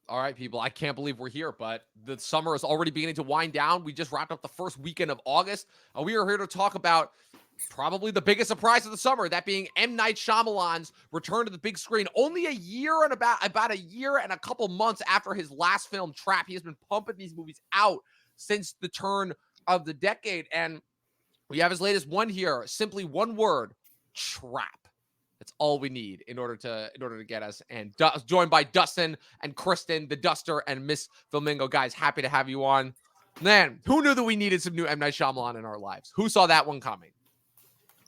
All right, people, I can't believe we're here, but the summer is already beginning to wind down. We just wrapped up the first weekend of August. We are here to talk about probably the biggest surprise of the summer, that being M. Night Shyamalan's return to the big screen. Only a year and about a year and a couple months after his last film, Trap. He has been pumping these movies out since the turn of the decade, and we have his latest one here. Simply one word: trap. That's all we need in order to get us. And joined by Dustin and Kristen, the Duster, and Miss Flamingo. Guys, happy to have you on. Man, who knew that we needed some new M. Night Shyamalan in our lives? Who saw that one coming?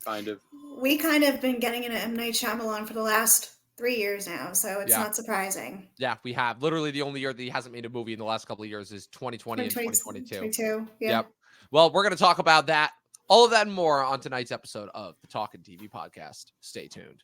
Kind of. We kind of been getting into M. Night Shyamalan for the last 3 years now, so it's not surprising. Yeah, we have. Literally the only year that he hasn't made a movie in the last couple of years is 2020 and 2022. Yeah. Yep. Well, we're going to talk about that, all of that and more on tonight's episode of the Talkin' TV podcast. Stay tuned.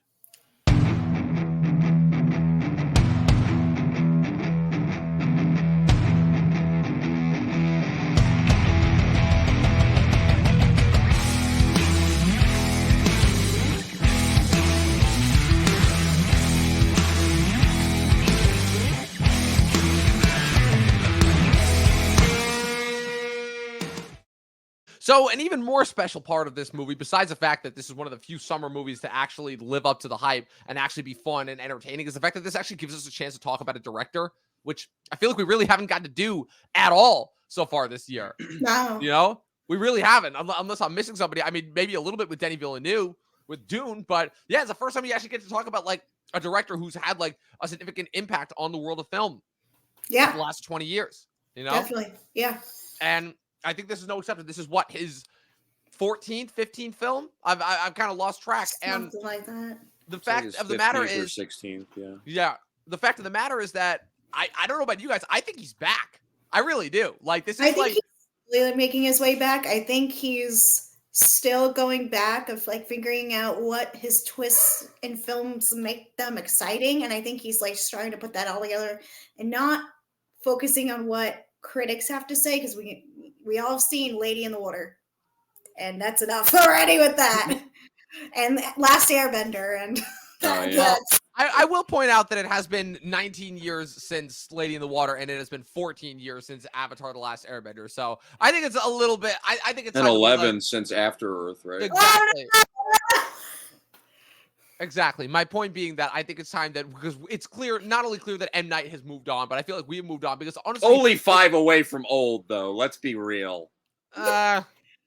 So an even more special part of this movie, besides the fact that this is one of the few summer movies to actually live up to the hype and actually be fun and entertaining, is the fact that this actually gives us a chance to talk about a director, which I feel like we really haven't gotten to do at all so far this year. No. You know, we really haven't, unless I'm missing somebody. I mean, maybe a little bit with Denis Villeneuve with Dune, but yeah, it's the first time you actually get to talk about like a director who's had like a significant impact on the world of film. Yeah. The last 20 years, you know? Definitely. Yeah. And I think this is no exception. This is what, his 14th, 15th film? I've kind of lost track. Something And like that. the fact of the matter is 16th, yeah. Yeah. The fact of the matter is that I don't know about you guys. I think he's back. I really do. Like, this is I think like he's really making his way back. I think he's still going back of like figuring out what his twists in films make them exciting. And I think he's like trying to put that all together and not focusing on what critics have to say, because we all have seen Lady in the Water, and that's enough already with that. And Last Airbender, and I will point out that it has been 19 years since Lady in the Water, and it has been 14 years since Avatar: The Last Airbender. So I think it's a little bit. I think it's and 11 since After Earth, right? Exactly. Exactly. My point being that I think it's time that, because it's clear, not only clear that M. Night has moved on, but I feel like we have moved on, because honestly, only 5 away from old, though. Let's be real.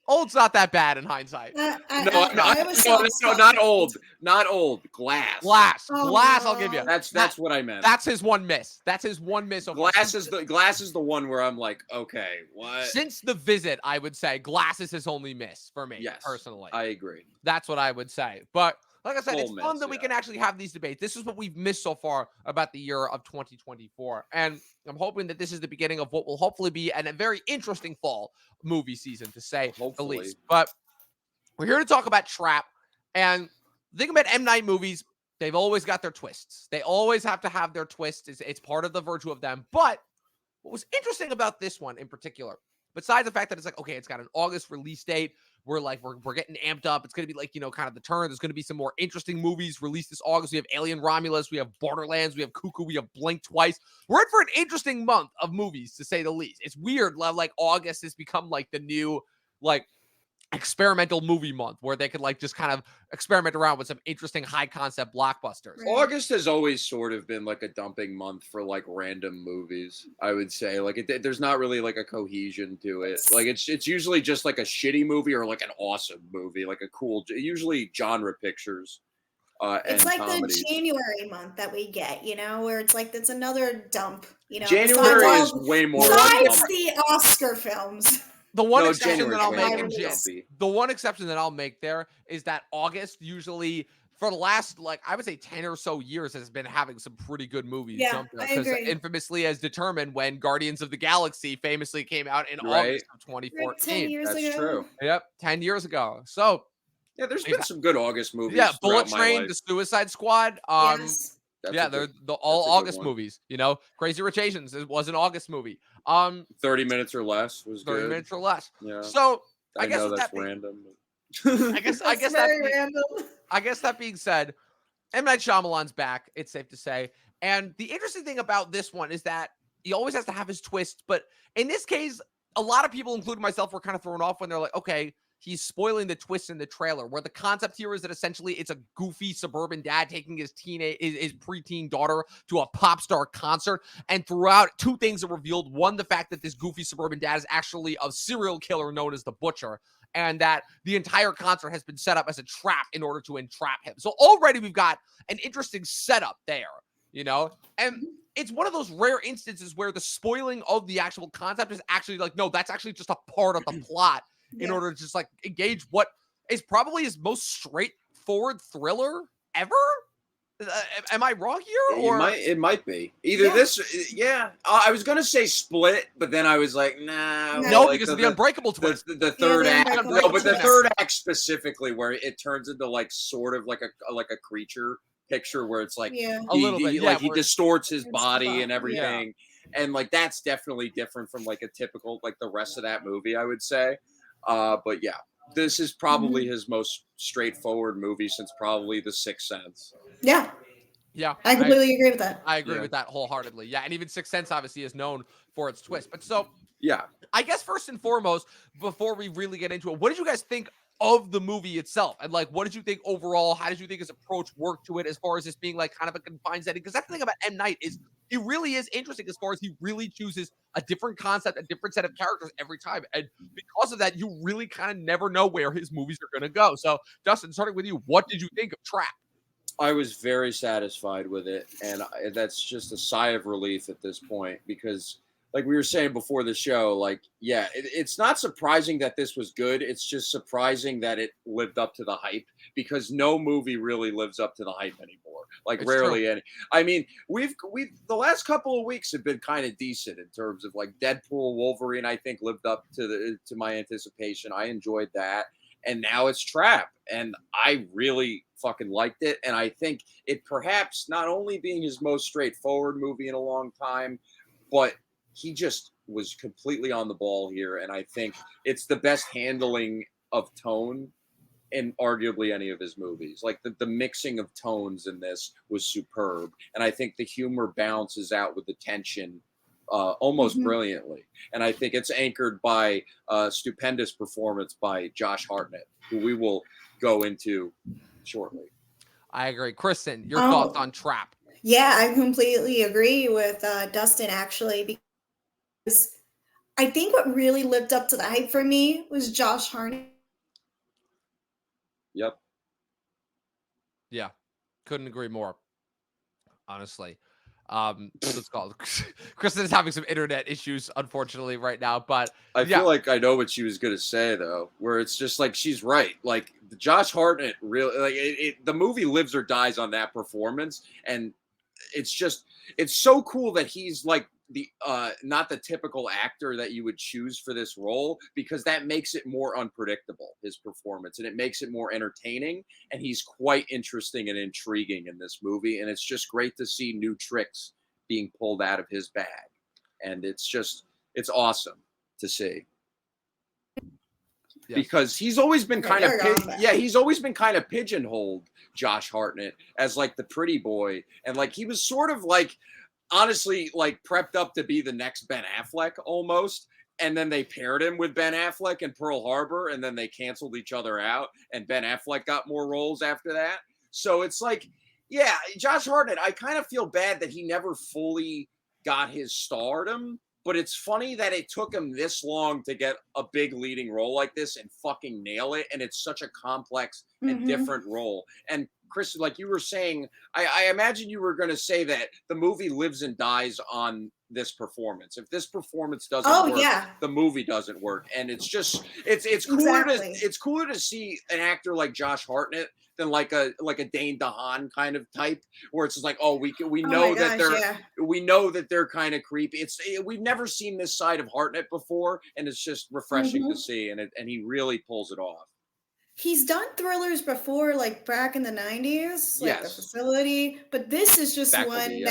Old's not that bad in hindsight. No, not old. Not old. Glass. Glass. Oh, Glass. no. I'll give you. That's what I meant. That's his one miss. That's his one miss. Glass is the one where I'm like, okay, what? Since The Visit, I would say Glass is his only miss for me. Yes, personally, I agree. That's what I would say. But like I said, Full it's fun miss, that we can actually have these debates. This is what we've missed so far about the year of 2024. And I'm hoping that this is the beginning of what will hopefully be a very interesting fall movie season, to say the least. But we're here to talk about Trap. And the thing about M. Night movies, they've always got their twists. They always have to have their twists. It's part of the virtue of them. But what was interesting about this one in particular, besides the fact that it's like, okay, it's got an August release date, we're getting amped up. It's going to be like, kind of the turn. There's going to be some more interesting movies released this August. We have Alien Romulus, we have Borderlands, we have Cuckoo, we have Blink Twice. We're in for an interesting month of movies, to say the least. It's weird. Like, August has become like the new, like, experimental movie month, where they could like just kind of experiment around with some interesting high concept blockbusters. August has always sort of been like a dumping month for like random movies, I would say. Like there's not really like a cohesion to it. Like it's usually just like a shitty movie or like an awesome movie, like a cool, usually genre pictures. It's and like comedies. the January month that we get, where it's like, it's another dump, January is way more. Besides the Oscar films. The one exception that I'll make there is that August usually, for the last, like, I would say 10 or so years, has been having some pretty good movies. Yeah, I agree. Infamously as determined when Guardians of the Galaxy famously came out in August of 2014. 10 years ago. True. Yep, 10 years ago. So, yeah, there's been some good August movies. Yeah, Bullet Train, The Suicide Squad. Yes. They're all August movies. Crazy Rich Asians, it was an August movie. 30 minutes or less was 30 good. minutes or less. Yeah. So I guess that's random. I guess very random. I guess that being said, M. Night Shyamalan's back. It's safe to say, And the interesting thing about this one is that he always has to have his twist. But in this case, a lot of people, including myself, were kind of thrown off when they're like, okay, he's spoiling the twist in the trailer, where the concept here is that essentially it's a goofy suburban dad taking his preteen daughter to a pop star concert. And throughout, two things are revealed. One, the fact that this goofy suburban dad is actually a serial killer known as the Butcher, and that the entire concert has been set up as a trap in order to entrap him. So already we've got an interesting setup there, and it's one of those rare instances where the spoiling of the actual concept is actually like, no, that's actually just a part of the plot in order to just like engage what is probably his most straightforward thriller ever. Am I wrong here? Or it might be either this. Yeah, I was gonna say Split, but then I was like, nah. No, like because of the Unbreakable twist. The third act. No, but the third act specifically, where it turns into like sort of like a creature picture, where it's like a little bit, like he distorts his body and everything, and like that's definitely different from like a typical like the rest of that movie, I would say. But yeah, this is probably his most straightforward movie since probably The Sixth Sense. Yeah. Yeah. I completely agree with that. I agree with that wholeheartedly. Yeah. And even Sixth Sense obviously is known for its twist. But so, yeah, I guess first and foremost, before we really get into it, what did you guys think of the movie itself? And like, what did you think overall? How did you think his approach worked to it as far as this being like kind of a confined setting? Because that's the thing about M. Night is it really is interesting as far as he really chooses a different concept, a different set of characters every time. And because of that, you really kind of never know where his movies are going to go. So Dustin, starting with you, what did you think of Trap? I was very satisfied with it. And that's just a sigh of relief at this point, because like we were saying before the show, like, yeah, it's not surprising that this was good. It's just surprising that it lived up to the hype, because no movie really lives up to the hype anymore. Like, it's rarely any. I mean, we've the last couple of weeks have been kind of decent in terms of like Deadpool, Wolverine. I think lived up to my anticipation. I enjoyed that, and now it's Trap, and I really fucking liked it. And I think it perhaps not only being his most straightforward movie in a long time, but he just was completely on the ball here, and I think it's the best handling of tone in arguably any of his movies. Like the mixing of tones in this was superb, and I think the humor balances out with the tension almost brilliantly. And I think it's anchored by a stupendous performance by Josh Hartnett, who we will go into shortly. I agree. Kristen, your thoughts on Trap? Yeah, I completely agree with Dustin, actually, because I think what really lived up to the hype for me was Josh Hartnett. Yep. Yeah, couldn't agree more, honestly. Let's call it. Kristen is having some internet issues, unfortunately, right now. But I feel like I know what she was going to say, though, where it's just like she's right. Like Josh Hartnett really, like the movie lives or dies on that performance, and it's so cool that he's like the not the typical actor that you would choose for this role, because that makes it more unpredictable, his performance, and it makes it more entertaining, and he's quite interesting and intriguing in this movie, and it's just great to see new tricks being pulled out of his bag, and it's awesome to see. Yes. Because he's always been kind of pigeonholed, Josh Hartnett, as like the pretty boy, and like he was sort of like honestly like prepped up to be the next Ben Affleck almost, and then they paired him with Ben Affleck in Pearl Harbor, and then they canceled each other out, and Ben Affleck got more roles after that. So it's like, yeah, Josh Hartnett, I kind of feel bad that he never fully got his stardom. But it's funny that it took him this long to get a big leading role like this and fucking nail it. And it's such a complex and different role. And Chris, like you were saying, I imagine you were going to say that the movie lives and dies on this performance. If this performance doesn't work, the movie doesn't work. And it's just, it's cooler it's cooler to see an actor like Josh Hartnett than like a Dane DeHaan kind of type, where it's just like, oh, we know we know that they're kind of creepy. We've never seen this side of Hartnett before, and it's just refreshing to see, and he really pulls it off. He's done thrillers before, like back in the 90s, like The Facility, but this is just Faculty,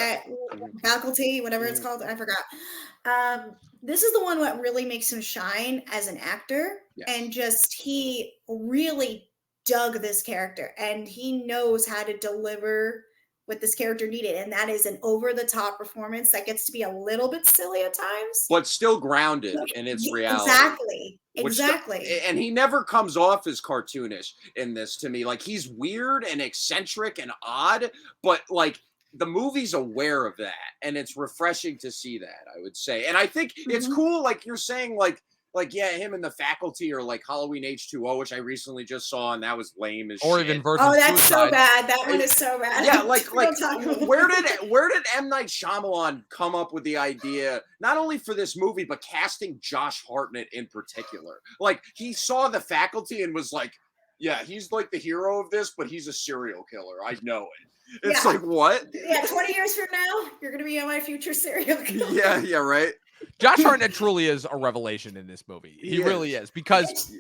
Faculty, whatever it's called, I forgot. This is the one that really makes him shine as an actor, and just he really dug this character, and he knows how to deliver what this character needed, and that is an over-the-top performance that gets to be a little bit silly at times, but still grounded in its reality. Exactly. And he never comes off as cartoonish in this to me. Like, he's weird and eccentric and odd, but like the movie's aware of that, and it's refreshing to see that, I would say. And I think it's cool, like you're saying, like yeah, him and the Faculty, or like Halloween H2O, which I recently just saw, and that was lame as or shit. even Virgin that's Suicide. so bad. That one is so bad. Yeah, like where did M. Night Shyamalan come up with the idea, not only for this movie, but casting Josh Hartnett in particular? Like, he saw the Faculty and was like, yeah, he's like the hero of this, but he's a serial killer. I know it. It's like, what? Yeah, 20 years from now, you're going to be on my future serial killer. Yeah, right. Josh Hartnett truly is a revelation in this movie. He really is, because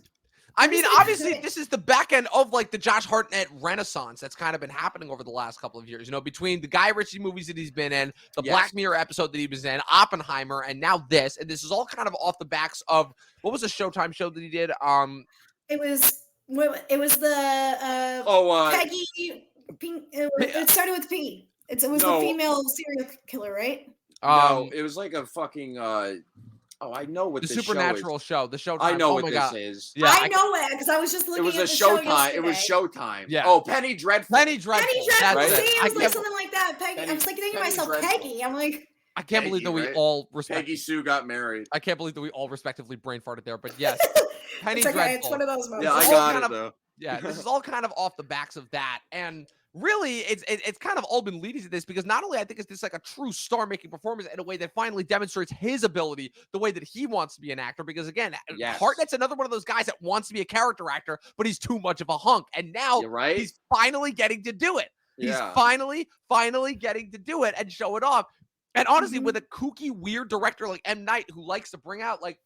I mean, obviously this is the back end of like the Josh Hartnett renaissance that's kind of been happening over the last couple of years, you know, between the Guy Ritchie movies that he's been in, the Black Mirror episode that he was in, Oppenheimer, and now this. And this is all kind of off the backs of, what was the Showtime show that he did? It was the Peggy Pink, it started with P. It was a female serial killer, right? No, it was like a fucking I know what the this Supernatural show. The Showtime. I know what this is. Yeah, I know it because I was just looking. It was at a the Showtime. Show it was Showtime. Yeah. Oh, Penny Dreadful. Penny Dreadful. That's right? See, it was like something like that. Peggy. I was like thinking to myself, Dreadful. Peggy. I'm like, I can't believe that we all Peggy Sue got married. I can't believe that we all respectively brain farted there, but yes, Penny it's Dreadful. It's one of those moments. Yeah, I got it though. Yeah, this is all kind of off the backs of that, and really, it's kind of all been leading to this, because not only I think it's this like a true star-making performance in a way that finally demonstrates his ability, the way that he wants to be an actor. Because again, Hartnett's another one of those guys that wants to be a character actor, but he's too much of a hunk, and now he's finally getting to do it. He's finally getting to do it and show it off. And honestly, with a kooky, weird director like M. Night, who likes to bring out like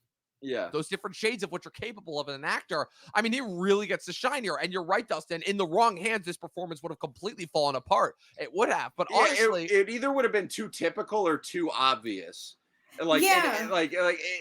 those different shades of what you're capable of as an actor, I mean, he really gets to shine here. And you're right, Dustin, in the wrong hands, this performance would have completely fallen apart. It would have, but honestly, it either would have been too typical or too obvious. Like,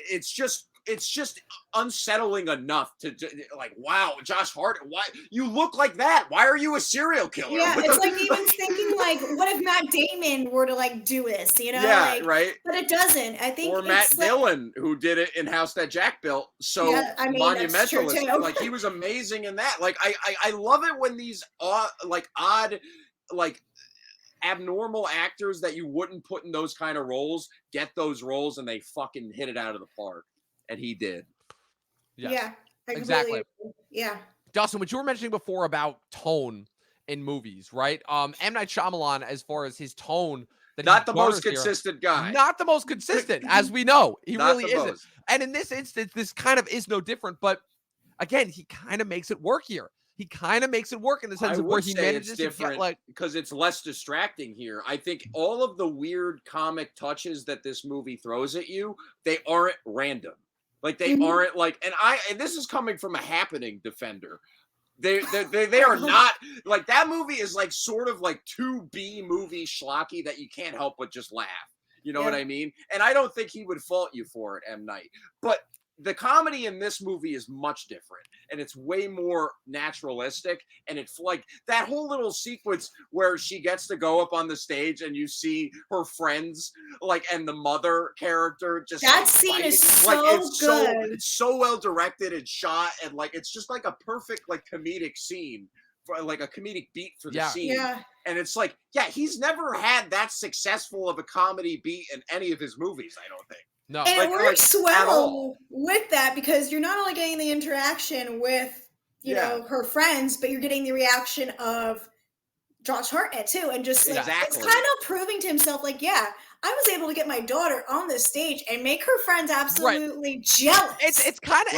it's just unsettling enough to like, wow, Josh Hartnett, why you look like that? Why are you a serial killer? Yeah, it's like even thinking like, what if Matt Damon were to like do this? You know, But it doesn't. I think, or Matt Dillon, who did it in House That Jack Built, so monumental. Like, he was amazing in that. Like, I love it when these odd, abnormal actors that you wouldn't put in those kind of roles get those roles, and they fucking hit it out of the park. And he did. Yeah, exactly. Yeah. Dustin, what you were mentioning before about tone in movies, right? M. Night Shyamalan, as far as his tone, not the most consistent guy. Not the most consistent, as we know. He really isn't. And in this instance, this kind of is no different. But again, he kind of makes it work here. He kind of makes it work in the sense of where he manages to get like, because it's less distracting here. I think all of the weird comic touches that this movie throws at you, they aren't random. Like, they aren't like, and this is coming from a Happening defender. They are not like, that movie is like sort of like 2B movie schlocky that you can't help but just laugh. You know what I mean? And I don't think he would fault you for it, M. Night. But the comedy in this movie is much different, and it's way more naturalistic. And it's like that whole little sequence where she gets to go up on the stage and you see her friends, like, and the mother character just that scene is so good. It's so well directed and shot, and like, it's just like a perfect like comedic scene, for like a comedic beat for the scene. And it's like, he's never had that successful of a comedy beat in any of his movies, I don't think. No. And it works well with that, because you're not only getting the interaction with, you know, her friends, but you're getting the reaction of Josh Hartnett too. And just like, it's kind of proving to himself, like, I was able to get my daughter on this stage and make her friends absolutely jealous. It's kind of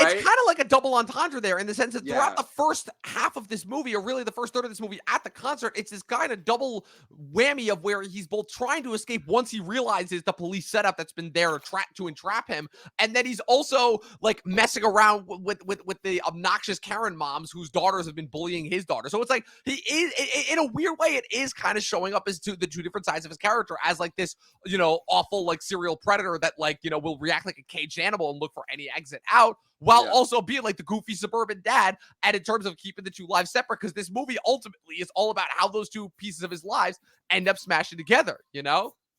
like a double entendre there, in the sense that throughout the first half of this movie, or really the first third of this movie at the concert, it's this kind of double whammy of where he's both trying to escape once he realizes the police setup that's been there to entrap him, and then he's also like messing around with the obnoxious Karen moms whose daughters have been bullying his daughter. So it's like, he is, in a weird way, it is kind of showing up as the two different sides of his character, as like this, awful like serial predator that like, will react like a caged animal and look for any exit out, while also being like the goofy suburban dad. And in terms of keeping the two lives separate, because this movie ultimately is all about how those two pieces of his lives end up smashing together,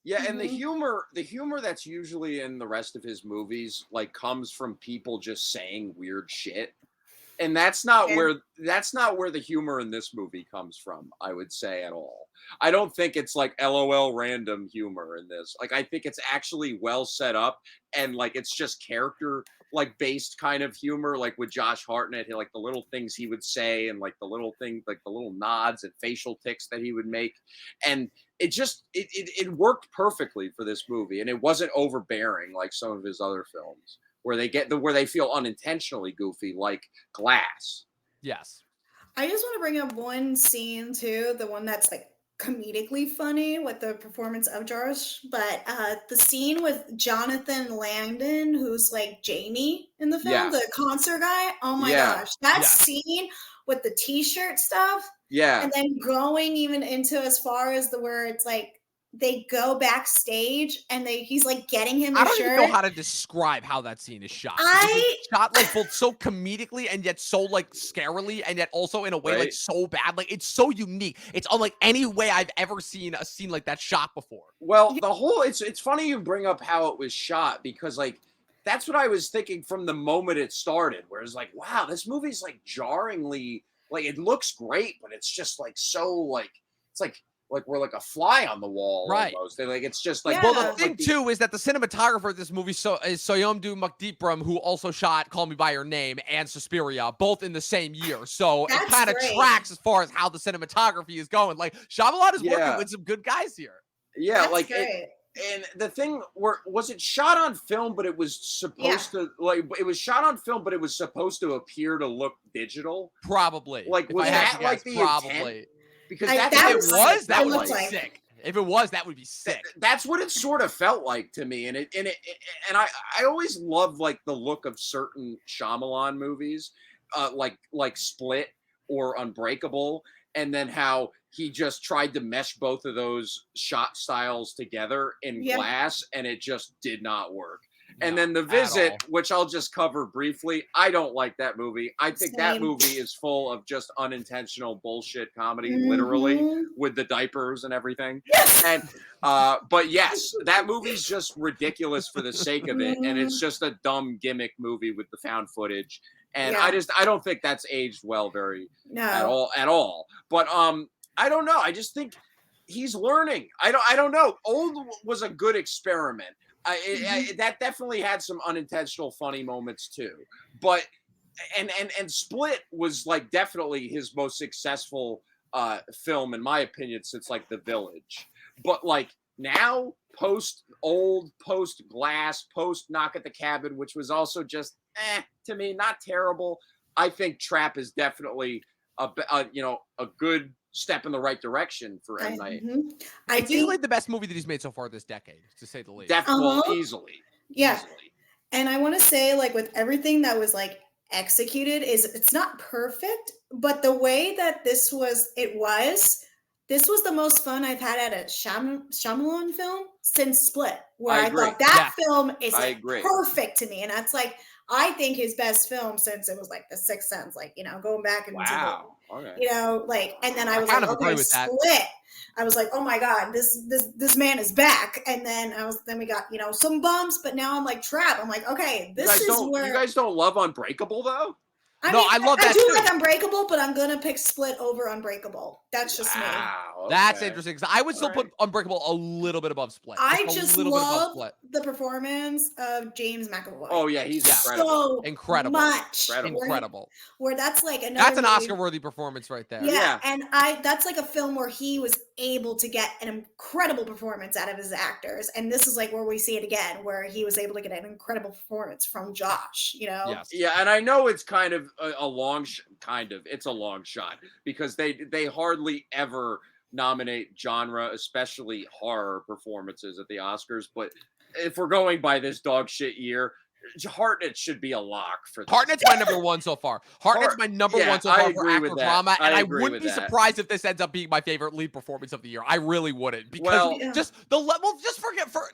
Yeah, and the humor that's usually in the rest of his movies like comes from people just saying weird shit. And that's not where the humor in this movie comes from, I would say, at all. I don't think it's like LOL random humor in this. Like, I think it's actually well set up, and like it's just character like based kind of humor, like with Josh Hartnett, like the little things he would say and like the little things, like the little nods and facial tics that he would make. And it worked perfectly for this movie, and it wasn't overbearing like some of his other films where they feel unintentionally goofy, like Glass. Yes. I just want to bring up one scene too, the one that's like comedically funny with the performance of Josh, but the scene with Jonathan Langdon, who's like Jamie in the film, the concert guy. Oh my gosh, that scene with the t-shirt stuff, and then going even into as far as where it's like they go backstage and he's like getting him I don't even know how to describe how that scene is shot. It's shot like both so comedically and yet so like scarily, and yet also in a way like so bad. Like it's so unique. It's unlike any way I've ever seen a scene like that shot before. Well, it's funny you bring up how it was shot, because like that's what I was thinking from the moment it started, where it's like, wow, this movie's like jarringly, like it looks great, but it's just like so like it's like we're like a fly on the wall, right? Almost. Like it's just like well, the thing too is that the cinematographer of this movie is Soyomdu Mukdeepram, who also shot Call Me by Your Name and Suspiria, both in the same year. So it kind of tracks as far as how the cinematography is going. Like Shyamalan is working with some good guys here. Yeah, that's like great. And the thing was it shot on film, but it was supposed to it was shot on film, but it was supposed to appear to look digital. Probably. Like was that like the intent? Because that would be sick. If it was, that would be sick. That's what it sort of felt like to me, and I always love like the look of certain Shyamalan movies, like Split or Unbreakable, and then how he just tried to mesh both of those shot styles together in Glass, and it just did not work. And then The Visit, which I'll just cover briefly, I don't like that movie. I think that movie is full of just unintentional bullshit comedy, literally, with the diapers and everything. And but yes, that movie's just ridiculous for the sake of it, and it's just a dumb gimmick movie with the found footage. And I don't think that's aged well at all. But I don't know. I just think he's learning. I don't know. Old was a good experiment. That definitely had some unintentional funny moments too, but and Split was like definitely his most successful film in my opinion since like The Village. But like now, post Glass, post Knock at the Cabin, which was also just to me not terrible. I think Trap is definitely a good step in the right direction for M. Night. It's easily the best movie that he's made so far this decade, to say the least. Definitely, easily. Yeah. Easily. And I want to say, like, with everything that was like executed, it's not perfect, but the way that this was the most fun I've had at a Shyamalan film since Split, where I thought that film is like perfect to me, and that's like I think his best film since it was like The Sixth Sense, like going back and like, and then I was like, okay, Split. I was like, oh my god, this man is back, and then we got some bumps, but now I'm like Trap. I'm like, okay, this is where you guys don't love Unbreakable though. I love that. I do like Unbreakable, but I'm gonna pick Split over Unbreakable. That's just me. Okay. That's interesting. I would still put Unbreakable a little bit above Split. I just love the performance of James McAvoy. Oh yeah, he's so incredible. Incredible. Where that's like another. That's an Oscar-worthy performance right there. Yeah, and that's like a film where he was able to get an incredible performance out of his actors, and this is like where we see it again, where he was able to get an incredible performance from Josh. Yes. Yeah, and I know it's kind of a long shot because they hardly ever nominate genre, especially horror performances at the Oscars. But if we're going by this dog shit year, Hartnett should be a lock for this. Hartnett's my number one so far. Hartnett's my number one so far for actor drama, and I wouldn't be surprised if this ends up being my favorite lead performance of the year. I really wouldn't, because just the level.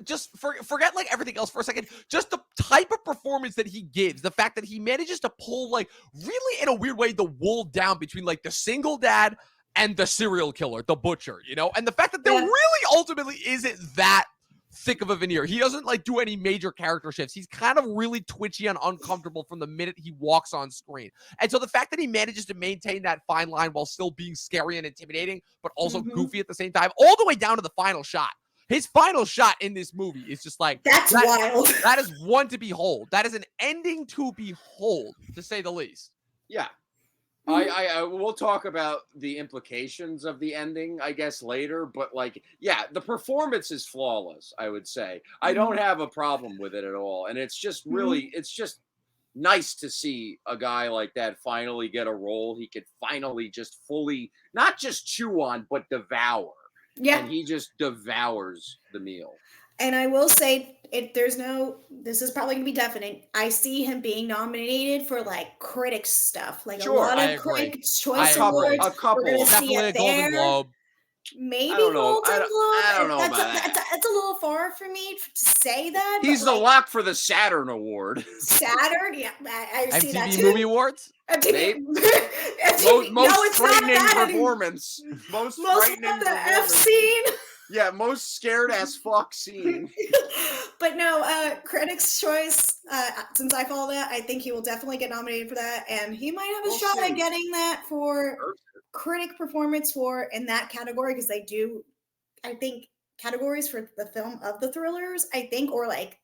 Just forget like everything else for a second. Just the type of performance that he gives, the fact that he manages to pull like really in a weird way the wool down between like the single dad and the serial killer, the butcher, you know, and the fact that there really ultimately isn't that thick of a veneer. He doesn't like do any major character shifts. He's kind of really twitchy and uncomfortable from the minute he walks on screen. And so the fact that he manages to maintain that fine line while still being scary and intimidating, but also goofy at the same time, all the way down to the final shot. His final shot in this movie is just like, that's wild. That is one to behold. That is an ending to behold, to say the least. Yeah. I we'll talk about the implications of the ending, I guess, later. But like, yeah, the performance is flawless, I would say. I don't have a problem with it at all. And it's just really, it's just nice to see a guy like that finally get a role he could finally just fully, not just chew on, but devour. Yeah. And he just devours the meal. And I will say, this is probably going to be definite. I see him being nominated for like critics stuff, like a lot of Critics' Choice Awards. A couple. We're going to see it there. Golden Globe. Maybe Golden Globe. I don't know about that. That's a little far for me to say that. He's the lock for the Saturn Award. Saturn? Yeah, I see MTV that too. Movie Awards? Most frightening performance. Most frightening the F scene. Yeah, most scared as fuck scene. But no, Critics' Choice, since I follow that, I think he will definitely get nominated for that. And he might have a shot at getting that for critic performance in that category, because they do, I think, categories for the film of the thrillers, I think, or like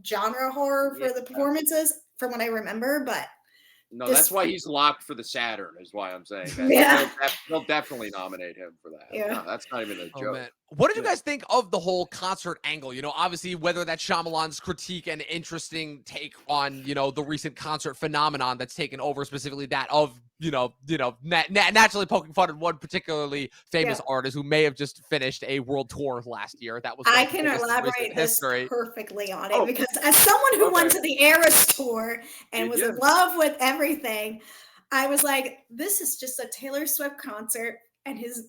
genre horror for the performances, from what I remember. But no, that's why he's locked for the Saturn, is why I'm saying that. Yeah. They'll definitely nominate him for that. Yeah. No, that's not even a joke. Man. What did you guys think of the whole concert angle? You know, obviously, whether that's Shyamalan's critique and interesting take on, you know, the recent concert phenomenon that's taken over, specifically that of, naturally poking fun at one particularly famous artist who may have just finished a world tour last year. That was I can elaborate this perfectly on it, because as someone who went to the Eras tour and was in love with everything, I was like, this is just a Taylor Swift concert, and it's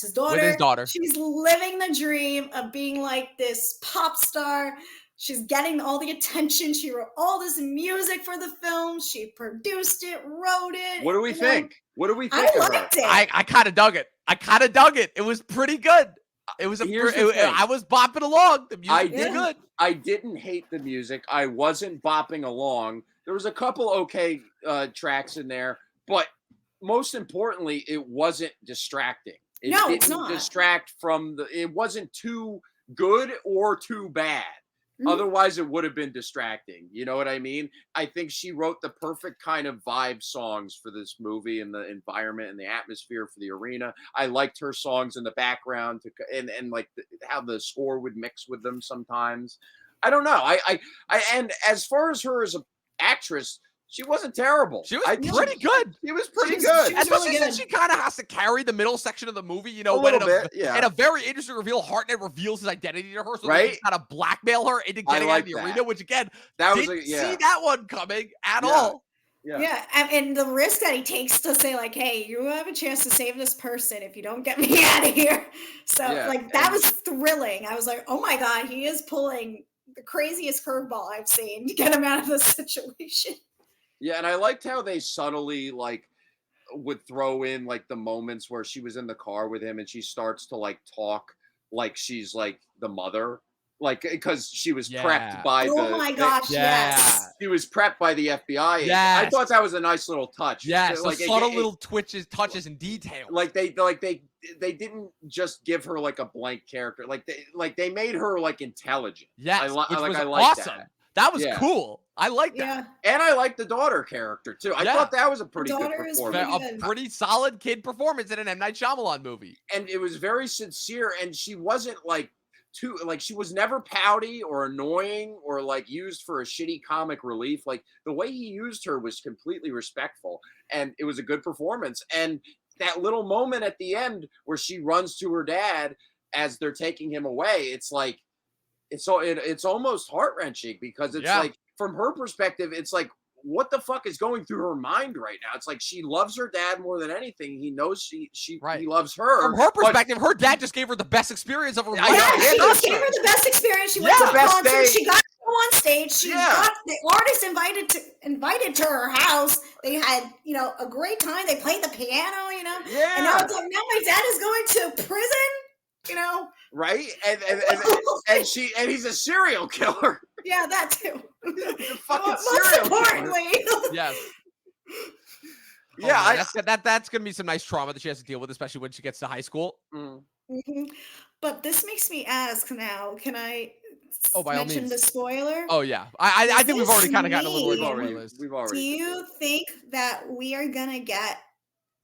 his daughter. With his daughter. She's living the dream of being like this pop star. She's getting all the attention. She wrote all this music for the film. She produced it, wrote it. What do we think? What do we think? I liked it. I kind of dug it. It was pretty good. It was I was bopping along. The music was good. I didn't hate the music. I wasn't bopping along. There was a couple okay tracks in there, but most importantly, it wasn't distracting. It it's not. Distract from it wasn't too good or too bad. Otherwise, it would have been distracting. You know what I mean? I think she wrote the perfect kind of vibe songs for this movie, and the environment and the atmosphere for the arena. I liked her songs in the background and like how the score would mix with them sometimes. I don't know. And as far as her as an actress, she wasn't terrible. She was pretty good. She was pretty good. Especially since she kind of has to carry the middle section of the movie, you know, in a very interesting reveal, Hartnett reveals his identity to her, so he's got to blackmail her into getting out of the arena, which again, didn't see that one coming at all. Yeah, and the risk that he takes to say like, hey, you have a chance to save this person if you don't get me out of here. So that was thrilling. I was like, oh my God, he is pulling the craziest curveball I've seen to get him out of this situation. Yeah, and I liked how they subtly would throw in like the moments where she was in the car with him and she starts to like talk like she's like the mother, like because she was prepped by yes. She was prepped by the FBI. Yes. I thought that was a nice little touch. Yeah, so subtle little touches, and details. Like they didn't just give her like a blank character. Like they made her like intelligent. Yes, which was awesome. That was cool. I like that. And I like the daughter character, too. I thought that was a pretty good performance. A pretty solid kid performance in an M. Night Shyamalan movie. And it was very sincere, and she wasn't, she was never pouty or annoying or, used for a shitty comic relief. Like, the way he used her was completely respectful, and it was a good performance. And that little moment at the end where she runs to her dad as they're taking him away, it's like, it's almost heart-wrenching because it's like from her perspective, it's like, what the fuck is going through her mind right now? It's like she loves her dad more than anything. He knows he loves her. From her perspective, her dad just gave her the best experience of her life. Yeah, she just gave her the best experience. She went to a concert. She got on stage. She got the artist invited to her house. They had, a great time. They played the piano, Yeah. And now it's like, now my dad is going to prison, Right? And he's a serial killer. Yeah, that too. Most importantly. Yes. Yeah, that's gonna be some nice trauma that she has to deal with, especially when she gets to high school. Mm-hmm. But this makes me ask now, can I by all mention means. the spoiler? Oh yeah. I think we've already kind of gotten a little bit. We've already. Do you think that we are gonna get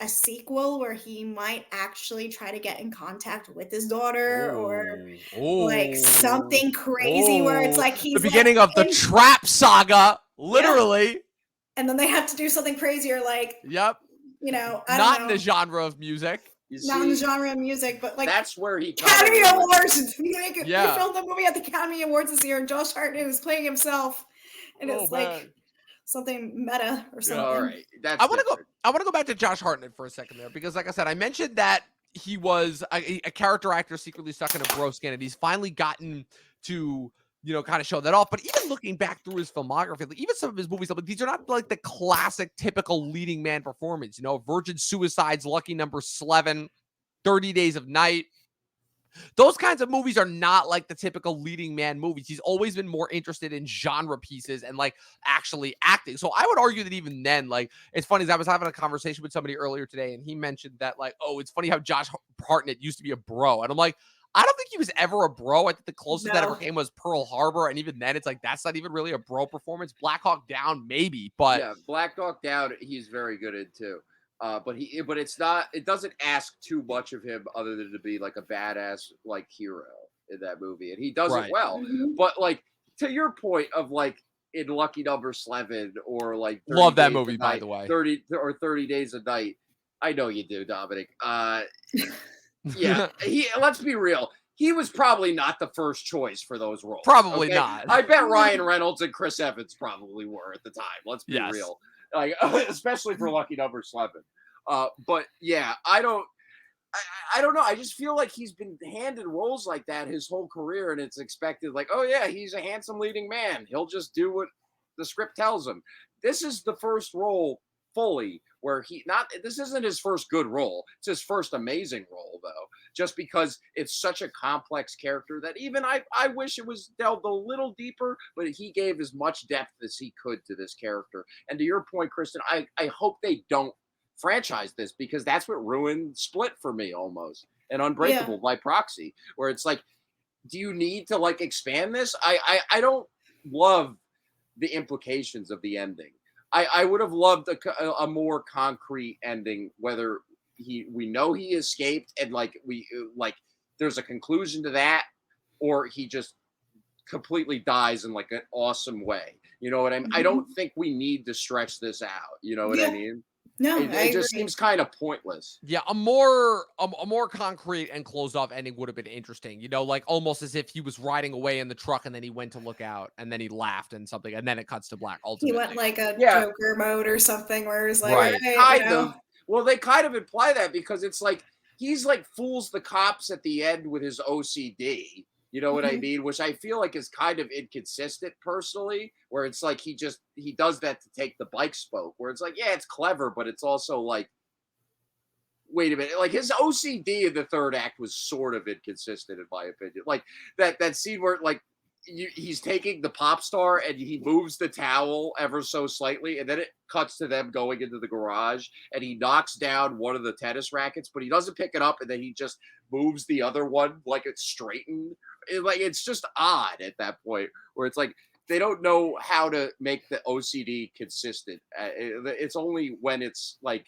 a sequel where he might actually try to get in contact with his daughter, or like something crazy where it's like he's the beginning of the Trap saga, literally. Yeah. And then they have to do something crazy, or like, yep, I not don't know. in the genre of music. Not in the genre of music, but like that's where he Academy Awards. They Yeah. filmed the movie at the Academy Awards this year, and Josh Hartnett is playing himself, and it's like something meta or something. All right, I want to go back to Josh Hartnett for a second there, because like I said, I mentioned that he was a character actor secretly stuck in a bro skin, and he's finally gotten to kind of show that off. But even looking back through his filmography, like even some of his movies, like these are not like the classic typical leading man performance. Virgin Suicides, Lucky Number 11, 30 Days of Night. Those kinds of movies are not like the typical leading man movies. He's always been more interested in genre pieces and like actually acting. So I would argue that even then, like, it's funny, I was having a conversation with somebody earlier today, and he mentioned that like, it's funny how Josh Hartnett used to be a bro. And I'm like, I don't think he was ever a bro. I think the closest that ever came was Pearl Harbor. And even then, it's like, that's not even really a bro performance. Black Hawk Down, maybe. But yeah, Black Hawk Down, he's very good at too. But it's not, it doesn't ask too much of him other than to be like a badass like hero in that movie. And he does it well. Mm-hmm. But like, to your point of like in Lucky Number 11 or like love that movie, by the way. 30 Days a Night. I know you do, Dominic. Yeah, let's be real. He was probably not the first choice for those roles. Probably not. I bet Ryan Reynolds and Chris Evans probably were at the time. Let's be real. Like, especially for Lucky Number 11. But yeah, I don't know. I just feel like he's been handed roles like that his whole career, and it's expected like, oh yeah, he's a handsome leading man. He'll just do what the script tells him. This is the first role fully where this isn't his first good role. It's his first amazing role though, just because it's such a complex character that even I wish it was delved a little deeper, but he gave as much depth as he could to this character. And to your point, Kristen, I hope they don't franchise this, because that's what ruined Split for me almost, and Unbreakable by proxy, where it's like, do you need to like expand this? I don't love the implications of the ending. I would have loved a more concrete ending, whether we know he escaped and like there's a conclusion to that, or he just completely dies in like an awesome way. You know what I mean? I don't think we need to stretch this out. You know what I mean? No, it just seems kind of pointless. Yeah, a more concrete and closed off ending would have been interesting. Like almost as if he was riding away in the truck and then he went to look out and then he laughed and something, and then it cuts to black. Ultimately, he went like a Joker mode or something, where he's like, right. Kind of. Well, they kind of imply that because it's like he's like fools the cops at the end with his OCD. You know what I mean? Which I feel like is kind of inconsistent personally, where it's like he does that to take the bike spoke, where it's like, yeah, it's clever, but it's also like, wait a minute, like his OCD in the third act was sort of inconsistent in my opinion. Like that scene where like he's taking the pop star and he moves the towel ever so slightly, and then it cuts to them going into the garage and he knocks down one of the tennis rackets, but he doesn't pick it up, and then he just moves the other one like it's straightened. It's just odd at that point, where it's like they don't know how to make the OCD consistent. It's only when it's like,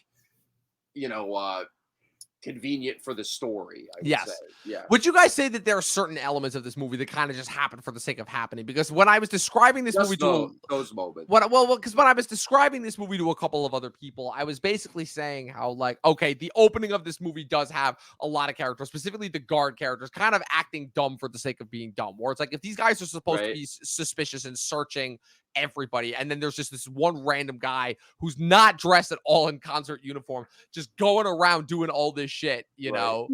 convenient for the story. I would say. Yeah. Would you guys say that there are certain elements of this movie that kind of just happen for the sake of happening? Because when I was describing this movie to those moments, because when I was describing this movie to a couple of other people, I was basically saying how like, okay, the opening of this movie does have a lot of characters, specifically the guard characters, kind of acting dumb for the sake of being dumb. Where it's like, if these guys are supposed to be suspicious and searching everybody. And then there's just this one random guy who's not dressed at all in concert uniform, just going around doing all this shit, you know?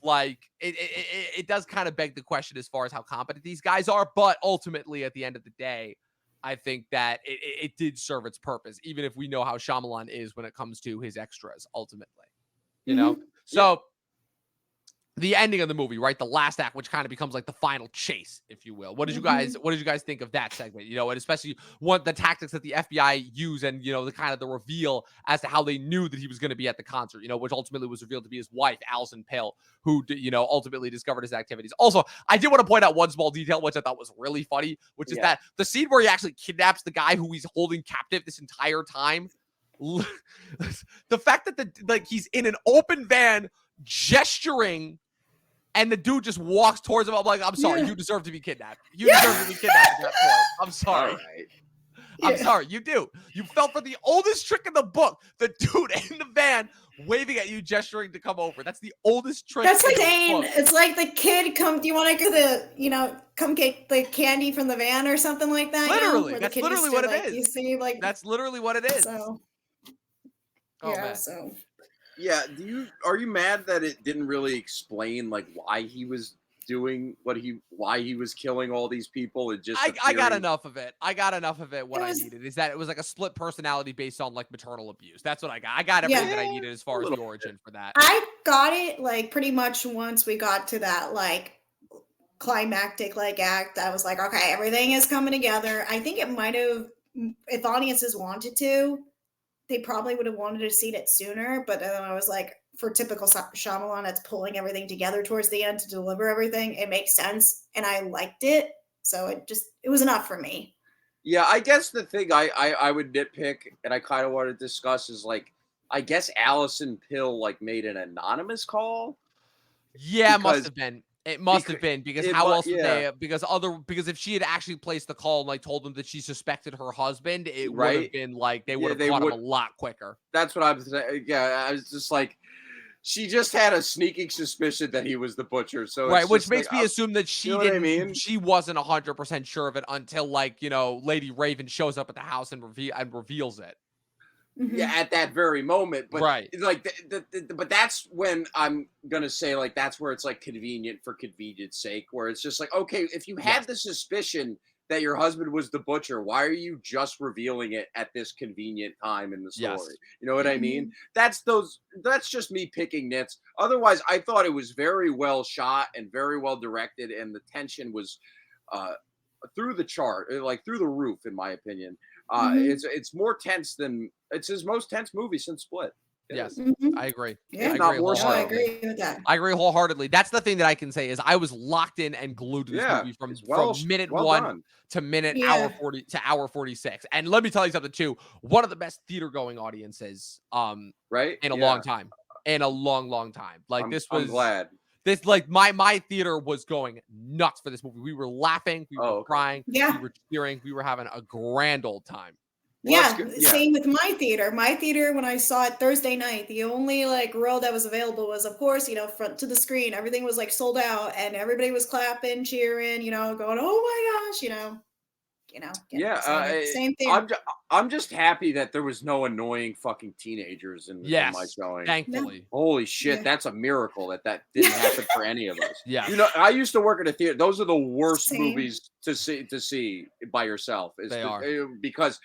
Like it does kind of beg the question as far as how competent these guys are. But ultimately, at the end of the day, I think that it did serve its purpose, even if we know how Shyamalan is when it comes to his extras, ultimately, you know? So the ending of the movie, right? The last act, which kind of becomes like the final chase, if you will. What did you guys think of that segment? You know, and especially what the tactics that the FBI use, and you know, the kind of the reveal as to how they knew that he was going to be at the concert, you know, which ultimately was revealed to be his wife, Allison Pill, who, you know, ultimately discovered his activities. Also, I did want to point out one small detail, which I thought was really funny, which is that the scene where he actually kidnaps the guy who he's holding captive this entire time. The fact that he's in an open van gesturing, and the dude just walks towards him. I'm like, I'm sorry, you deserve to be kidnapped. You deserve to be kidnapped at that point. I'm sorry. I'm sorry, you do. You fell for the oldest trick in the book. The dude in the van waving at you, gesturing to come over. That's the oldest trick. That's like saying, it's like the kid come, do you want to go come get the candy from the van or something like that? Literally. That's literally what it is. You see, like, that's literally what it is. So, so. Yeah, are you mad that it didn't really explain like why he was doing why he was killing all these people? It just I got enough of it. I needed is that it was like a split personality based on like maternal abuse. That's what I got. I got everything that I needed as far as the origin for that. I got it like pretty much once we got to that like climactic like act. I was like, okay, everything is coming together. I think it might have, if audiences wanted to, they probably would have wanted to see it sooner, but then I was like, for typical Shyamalan, it's pulling everything together towards the end to deliver everything. It makes sense, and I liked it, so it was enough for me. Yeah, I guess the thing I would nitpick, and I kind of want to discuss, is like, I guess Allison Pill like made an anonymous call. Yeah, must have been. It must have been, because how else would they? Because if she had actually placed the call and like told them that she suspected her husband, it would have been like they would have caught him a lot quicker. That's what I'm saying. Yeah, I was just like, she just had a sneaking suspicion that he was the butcher. So right, which makes me assume that she didn't. I mean? She wasn't 100% sure of it until like Lady Raven shows up at the house and reveals it. Yeah, at that very moment, but like, but that's when I'm gonna say like that's where it's like convenient for convenience sake, where it's just like, okay, if you had the suspicion that your husband was the butcher, why are you just revealing it at this convenient time in the story? You know what I mean? That's just me picking nits. Otherwise, I thought it was very well shot and very well directed, and the tension was through the chart, like through the roof, in my opinion. It's more tense than it's his most tense movie since Split. Yes, I agree. Yeah, I agree with that. I agree wholeheartedly. That's the thing that I can say is I was locked in and glued to this movie from minute one to hour 40 to hour 46. And let me tell you something too. One of the best theater going audiences, in a long time, in a long time. Like I'm glad. This like my theater was going nuts for this movie. We were laughing, we were crying, we were cheering, we were having a grand old time. Well, same with my theater. My theater, when I saw it Thursday night, the only like row that was available was, of course, front to the screen. Everything was like sold out, and everybody was clapping, cheering, going, "Oh my gosh!" Same thing. I'm just happy that there was no annoying fucking teenagers in my showing. Thankfully, holy shit, that's a miracle that didn't happen for any of us. Yeah, I used to work at a theater. Those are the worst movies to see by yourself. Because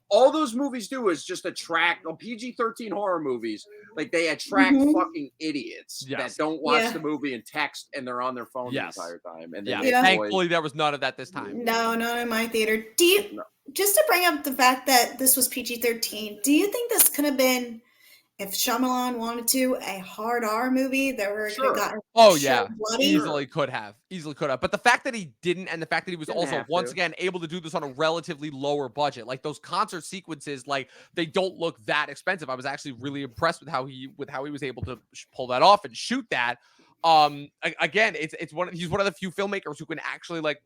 all those movies do is just attract PG-13 horror movies. Like they attract fucking idiots that don't watch the movie and text, and they're on their phone the entire time. And thankfully there was none of that this time. No, not in my theater. Just to bring up the fact that this was PG-13, do you think this could have been, if Shyamalan wanted to, a hard R movie that were gotten bloody? Easily could have. But the fact that he didn't, and the fact that he was also once again able to do this on a relatively lower budget, like those concert sequences, like they don't look that expensive. I was actually really impressed with how he was able to pull that off and shoot that. Again, he's one of the few filmmakers who can actually like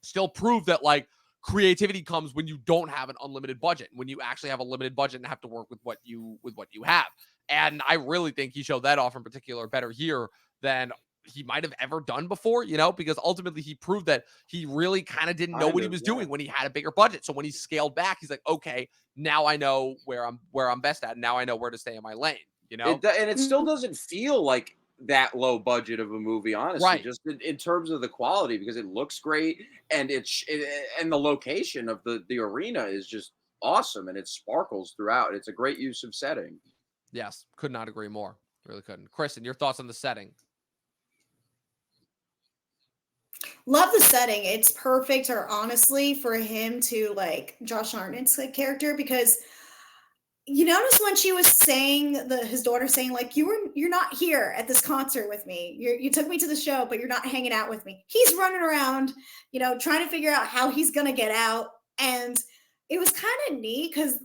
still prove that like creativity comes when you don't have an unlimited budget, when you actually have a limited budget and have to work with what you have. And I really think he showed that off in particular better here than he might have ever done before, you know, because ultimately he proved that he really kind of didn't know what he was doing when he had a bigger budget. So when he scaled back, he's like, okay, now I know where I'm best at. Now I know where to stay in my lane, you know? And it still doesn't feel like that low budget of a movie, honestly, Right. just in terms of the quality, because it looks great, and and the location of the arena is just awesome, and it sparkles throughout. It's a great use of setting. Yes, could not agree more. Really couldn't. Kristen, your thoughts on the setting? Love the setting. It's perfect, or honestly, for him to like Josh Hartnett's like, character, because you notice when she was saying his daughter saying like you're not here at this concert with me. You took me to the show, but you're not hanging out with me. He's running around, you know, trying to figure out how he's gonna get out, and it was kind of neat because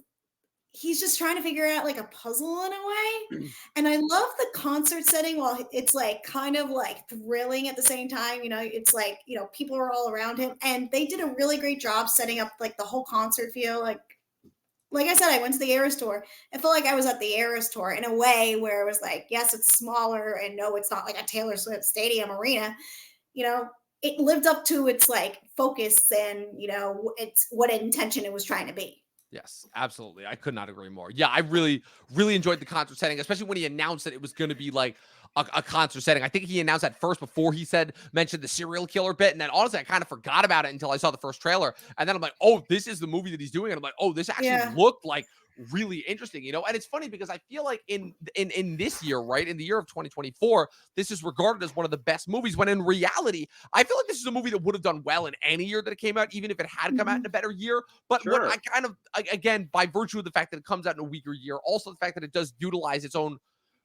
he's just trying to figure out like a puzzle in a way. And I love the concert setting while it's like kind of like thrilling at the same time. You know, it's like, you know, people are all around him, and they did a really great job setting up like the whole concert feel. Like I said, I went to the Eras tour. I felt like I was at the Eras tour in a way where it was like, yes, it's smaller, and no, it's not like a Taylor Swift stadium arena. You know, it lived up to its like focus and, you know, it's what intention it was trying to be. Yes, absolutely. I could not agree more. Yeah, I really, really enjoyed the concert setting, especially when he announced that it was going to be like a concert setting. I think he announced that first before he mentioned the serial killer bit. And then honestly, I kind of forgot about it until I saw the first trailer. And then I'm like, oh, this is the movie that he's doing. And I'm like, oh, this actually looked like really interesting, you know? And it's funny because I feel like in this year, right, in the year of 2024, this is regarded as one of the best movies, when in reality, I feel like this is a movie that would have done well in any year that it came out, even if it had come out in a better year. But what I kind of, again, by virtue of the fact that it comes out in a weaker year, also the fact that it does utilize its own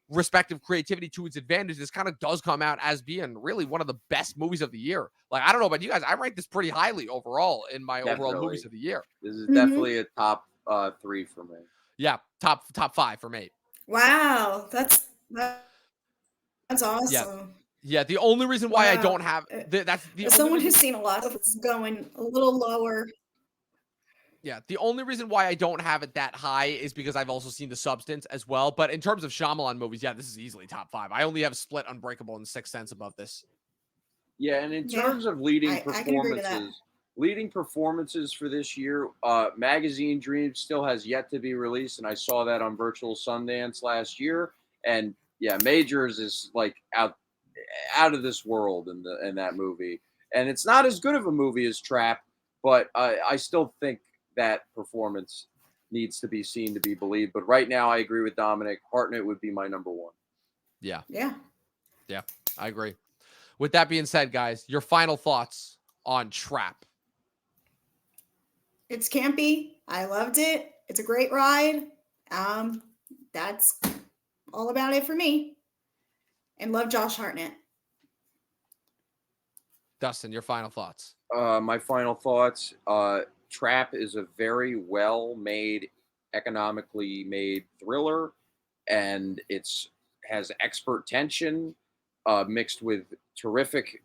respective creativity to its advantage, this kind of does come out as being really one of the best movies of the year. Like, I don't know about you guys, I rank this pretty highly overall in my overall movies of the year. This is definitely a top 3 for me. Yeah, top 5 for me. Wow, that's awesome. Yeah, the only reason why I don't have that's the someone who's seen a lot of it's going a little lower. Yeah, the only reason why I don't have it that high is because I've also seen The Substance as well. But in terms of Shyamalan movies, yeah, this is easily top 5. I only have Split, Unbreakable, and Sixth Sense above this. Yeah, and in terms of leading performances for this year, Magazine Dreams still has yet to be released, and I saw that on Virtual Sundance last year. And yeah, Majors is like out of this world in that movie, and it's not as good of a movie as Trap, but I still think that performance needs to be seen to be believed. But right now, I agree with Dominic. Hartnett would be my number 1. Yeah, I agree. With that being said, guys, your final thoughts on Trap? It's campy. I loved it. It's a great ride. That's all about it for me. And love Josh Hartnett. Dustin, your final thoughts? My final thoughts. Trap is a very well-made, economically made thriller, and has expert tension mixed with terrific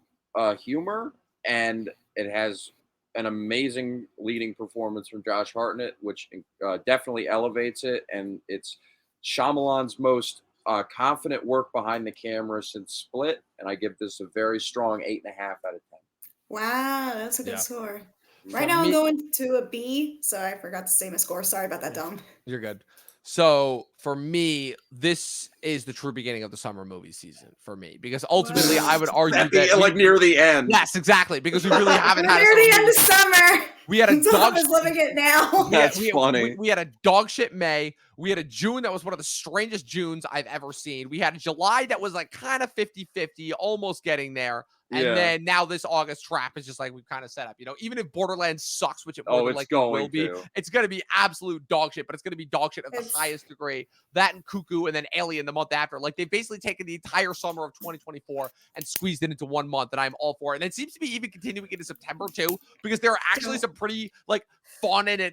humor, and it has an amazing leading performance from Josh Hartnett, which definitely elevates it, and it's Shyamalan's most confident work behind the camera since Split, and I give this a very strong 8.5 out of 10. Wow, that's a good score. Right now I'm going to a B, so I forgot to say my score. Sorry about that, Dom. You're good. So for me, this is the true beginning of the summer movie season for me, because ultimately I would argue that like near the end. Yes, exactly, because we really haven't had near the end of summer. We had a dog. is living it now. That's funny. We had a dog shit May. We had a June that was one of the strangest Junes I've ever seen. We had a July that was like kind of 50-50, almost getting there. And then now this August Trap is just like we've kind of set up, you know, even if Borderlands sucks, which it will be, it's going to be absolute dog shit, but it's going to be dog shit of the highest degree. That and Cuckoo and then Alien the month after. Like, they've basically taken the entire summer of 2024 and squeezed it into 1 month, and I'm all for it. And it seems to be even continuing into September too, because there are actually some pretty like fun and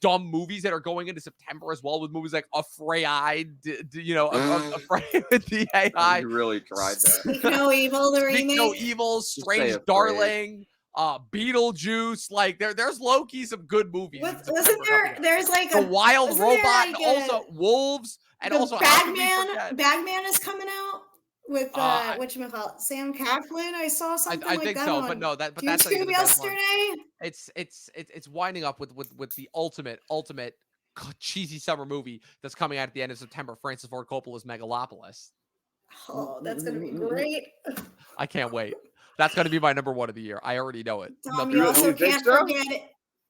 dumb movies that are going into September as well, with movies like Afraid, you know, Afraid with the AI. You really tried that. Speak No Evil, the remake. No Evil, Strange Darling, Beetlejuice. Like there's low-key some good movies. Wasn't there? There's like a Wild Robot, and also Wolves, and also Bagman. Bagman is coming out with whatchamacallit, Sam Claflin. I saw something I like think that so, on but no, but that's not even YouTube the best one. yesterday. It's winding up with the ultimate cheesy summer movie that's coming out at the end of September. Francis Ford Coppola's Megalopolis. Oh, that's gonna be great. I can't wait. That's going to be my number one of the year. I already know it. Tom, Nothing you else. also You think can't so? forget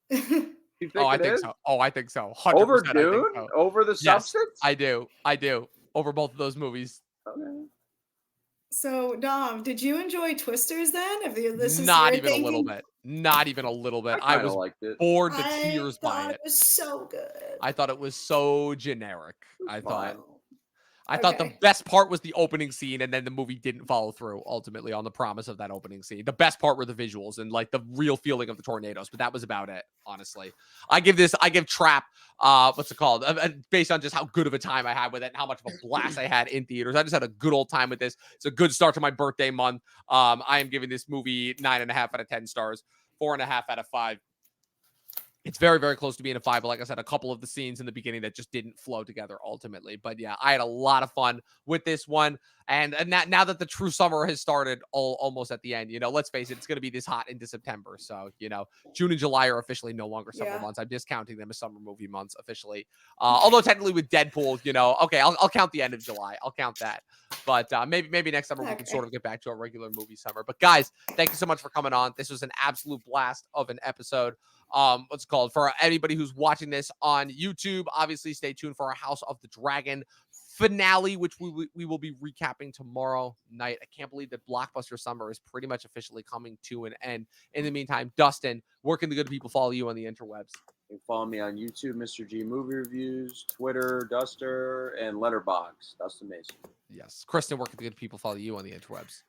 it. You Oh, think I it think is? so. Oh, I think so. 100%. Over I think Dune? so. Over the Yes, substance? I do. Over both of those movies. Okay. So, Dom, did you enjoy Twisters then? If this is Not your even a little thinking, bit. Not even a little bit. I I kind of was liked it. bored to I tears by thought it. it was so good. I thought it was so generic. It was I fine. thought. I thought the Okay. best part was the opening scene, and then the movie didn't follow through ultimately on the promise of that opening scene. The best part were the visuals and like the real feeling of the tornadoes, but that was about it, honestly. I give Trap, what's it called? Based on just how good of a time I had with it and how much of a blast I had in theaters. I just had a good old time with this. It's a good start to my birthday month. I am giving this movie 9.5 out of 10 stars, 4.5 out of 5. It's very, very close to being a 5, but like I said, a couple of the scenes in the beginning that just didn't flow together ultimately. But yeah, I had a lot of fun with this one. And now that the true summer has started almost at the end, let's face it, it's going to be this hot into September. So, June and July are officially no longer summer months. I'm discounting them as summer movie months officially. Although technically with Deadpool, okay, I'll count the end of July. I'll count that. But maybe next summer we can sort of get back to a regular movie summer. But guys, thank you so much for coming on. This was an absolute blast of an episode. What's it called? For anybody who's watching this on YouTube, obviously stay tuned for our House of the Dragon finale, which we will be recapping tomorrow night. I can't believe that Blockbuster Summer is pretty much officially coming to an end. In the meantime, Dustin, where can the good people follow you on the interwebs? You can follow me on YouTube, Mr. G Movie Reviews, Twitter, Duster, and Letterboxd, Dustin Mason. Yes. Kristen, where can the good people follow you on the interwebs?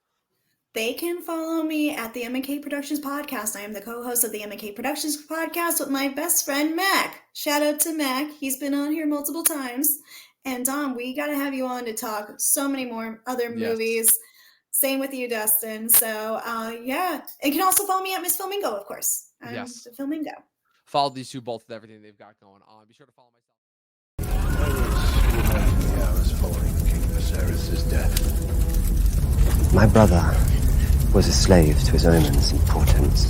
They can follow me at the M&K Productions Podcast. I am the co-host of the M&K Productions Podcast with my best friend, Mac. Shout out to Mac. He's been on here multiple times. And Dom, we got to have you on to talk so many more other movies. Same with you, Dustin. So, yeah. And you can also follow me at Miss Filmingo, of course. I'm the Filmingo. Follow these two both with everything they've got going on. Be sure to follow myself. I was following King Viserys' death. My brother was a slave to his omens and portents.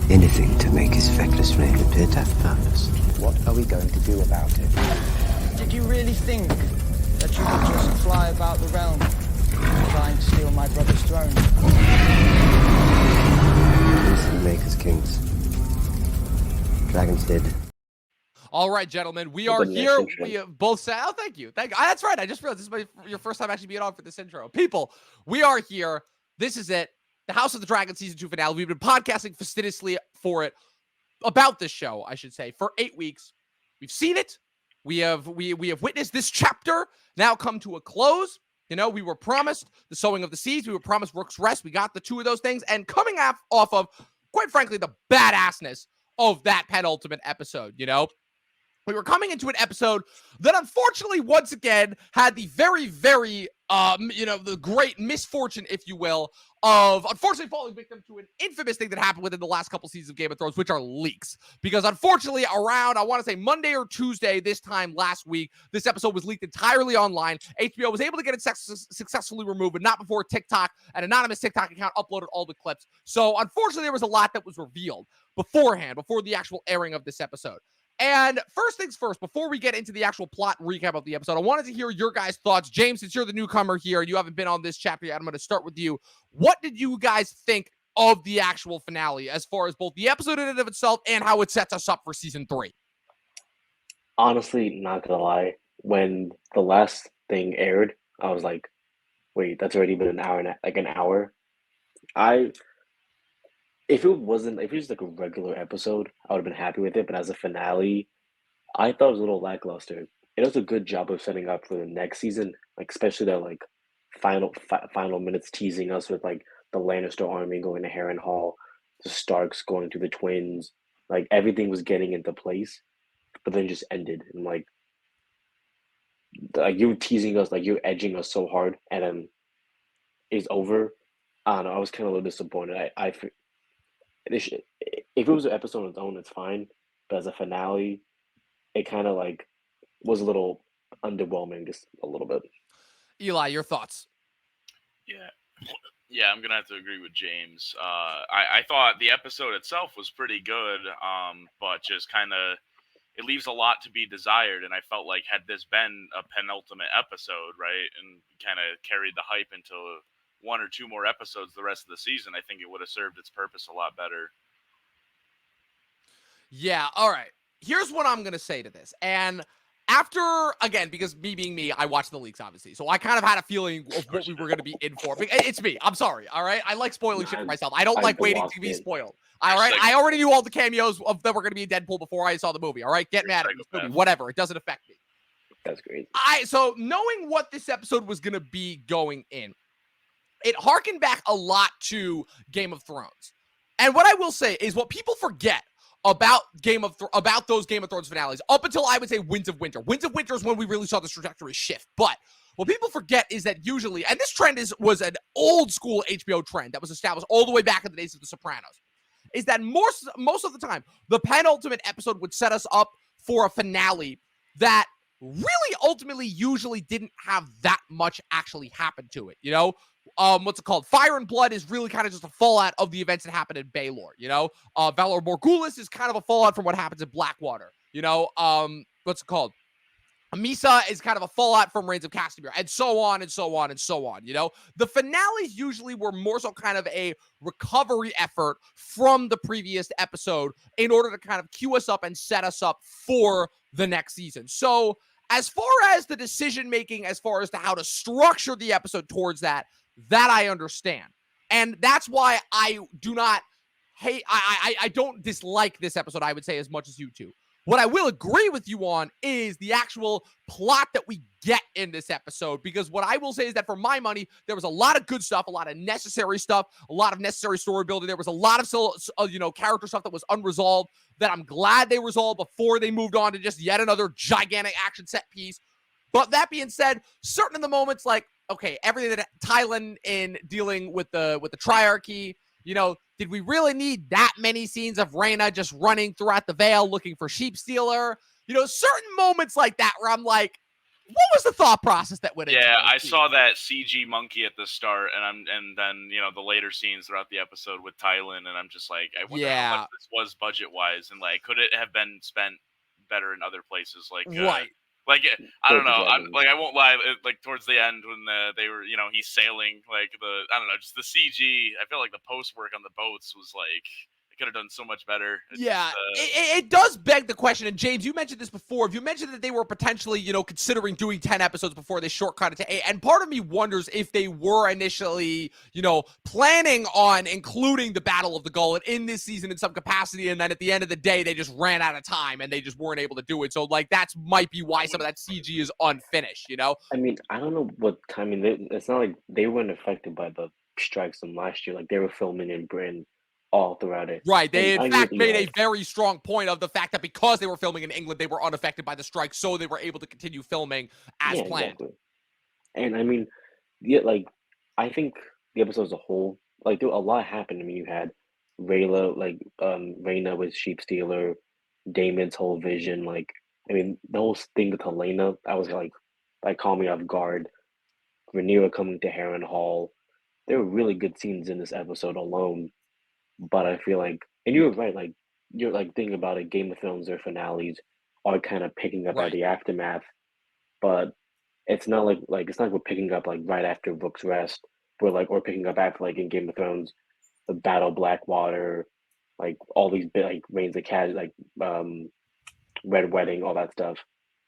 Anything to make his feckless reign appear to have purpose. What are we going to do about it? Did you really think that you could just fly about the realm, trying to steal my brother's throne? Innocent make us kings. Dragons did. All right, gentlemen, we are here. We have both said, oh, thank you. That's right. I just realized this is your first time actually being on for this intro. People, we are here. This is it. The House of the Dragon Season 2 finale. We've been podcasting fastidiously for it, about this show, I should say, for 8 weeks. We've seen it. We have witnessed this chapter now come to a close. We were promised the sowing of the seeds. We were promised Rook's Rest. We got the 2 of those things. And coming off of, quite frankly, the badassness of that penultimate episode, we were coming into an episode that unfortunately, once again, had the very, very, the great misfortune, if you will, of unfortunately falling victim to an infamous thing that happened within the last couple seasons of Game of Thrones, which are leaks. Because unfortunately, around, I want to say Monday or Tuesday this time last week, this episode was leaked entirely online. HBO was able to get it successfully removed, but not before TikTok, an anonymous TikTok account, uploaded all the clips. So unfortunately, there was a lot that was revealed beforehand, before the actual airing of this episode. And first things first, before we get into the actual plot recap of the episode, I wanted to hear your guys' thoughts. James, since you're the newcomer here, you haven't been on this chapter yet, I'm going to start with you. What did you guys think of the actual finale, as far as both the episode in and of itself and how it sets us up for season 3? Honestly, not going to lie, when the last thing aired, I was like, wait, that's already been an hour. If it was like a regular episode, I would have been happy with it. But as a finale, I thought it was a little lackluster. It does a good job of setting up for the next season, like especially the like final minutes teasing us with like the Lannister army going to Harrenhal, the Starks going to the Twins, like everything was getting into place, but then just ended and like you were teasing us, like you're edging us so hard, and then it's over. I don't know. I was kind of a little disappointed. If it was an episode on its own, it's fine. But as a finale, it kind of like was a little underwhelming, just a little bit. Eli, your thoughts? Yeah. Yeah, I'm gonna have to agree with James. I thought the episode itself was pretty good, but just kind of it leaves a lot to be desired. And I felt like had this been a penultimate episode, right, and kind of carried the hype into one or two more episodes the rest of the season, I think it would have served its purpose a lot better. Yeah, all right. Here's what I'm going to say to this. And after, again, because me being me, I watched the leaks, obviously. So I kind of had a feeling of what we were going to be in for. It's me. I'm sorry, all right? I like spoiling shit for myself. I don't like waiting to be spoiled, all right? I already knew all the cameos that were going to be in Deadpool before I saw the movie, all right? Get mad at this movie, whatever. It doesn't affect me. That's great. So knowing what this episode was going to be going in, it harkened back a lot to Game of Thrones. And what I will say is what people forget about those Game of Thrones finales up until I would say Winds of Winter. Winds of Winter is when we really saw this trajectory shift. But what people forget is that usually, and this trend was an old school HBO trend that was established all the way back in the days of The Sopranos, is that most of the time, the penultimate episode would set us up for a finale that really ultimately usually didn't have that much actually happen to it, you know? What's it called? Fire and Blood is really kind of just a fallout of the events that happened in Baelor, you know? Valor Morghulis is kind of a fallout from what happens in Blackwater, you know? What's it called? Misa is kind of a fallout from Reigns of Castamere, and so on and so on and so on, you know? The finales usually were more so kind of a recovery effort from the previous episode in order to kind of cue us up and set us up for the next season. So as far as the decision-making, as far as to how to structure the episode towards that I understand. And that's why I do not hate, I don't dislike this episode, I would say, as much as you two. What I will agree with you on is the actual plot that we get in this episode, because what I will say is that for my money, there was a lot of good stuff, a lot of necessary stuff, a lot of necessary story building. There was a lot of character stuff that was unresolved that I'm glad they resolved before they moved on to just yet another gigantic action set piece. But that being said, certain of the moments, like, okay, everything that Tylan in dealing with the triarchy, you know, did we really need that many scenes of Rhaena just running throughout the Vale looking for Sheep Stealer? You know, certain moments like that where I'm like, what was the thought process that went into Yeah, I scenes? saw that CG monkey at the start, and then you know the later scenes throughout the episode with Tylan, and I'm just like, I wonder how much this was budget wise, and like, could it have been spent better in other places? Like, right. Like, I don't know. I won't lie. Like towards the end when they were, you know, he's sailing, like I don't know, just the CG. I feel like the post work on the boats was like, it could have done so much better. It does beg the question. And James, you mentioned this before. You mentioned that they were potentially, you know, considering doing 10 episodes before they shortcut it to 8. And part of me wonders if they were initially, you know, planning on including the Battle of the Gullet in this season in some capacity. And then at the end of the day, they just ran out of time and they just weren't able to do it. So, like, that's might be why some of that CG is unfinished, you know? I mean, I don't know what time. I mean, it's not like they weren't affected by the strikes from last year. Like, they were filming in Britain all throughout it. Right. They, in fact, made a very strong point of the fact that because they were filming in England, they were unaffected by the strike, so they were able to continue filming as planned. Exactly. And, I mean, yeah, like, I think the episode as a whole, like, a lot happened. I mean, you had Rhaena with Sheep Stealer, Damon's whole vision. Like, I mean, the whole thing with Helena, I was like caught me off guard. Rhaenyra coming to Harrenhal. There were really good scenes in this episode alone. But I feel like, and you were right, like, you're like thinking about it, Game of Thrones, their finales are kind of picking up at the aftermath. But it's not like it's not like we're picking up like right after Rook's Rest. We're picking up after, like, in Game of Thrones, the Battle Blackwater, like all these like Reigns of Cash, like Red Wedding, all that stuff.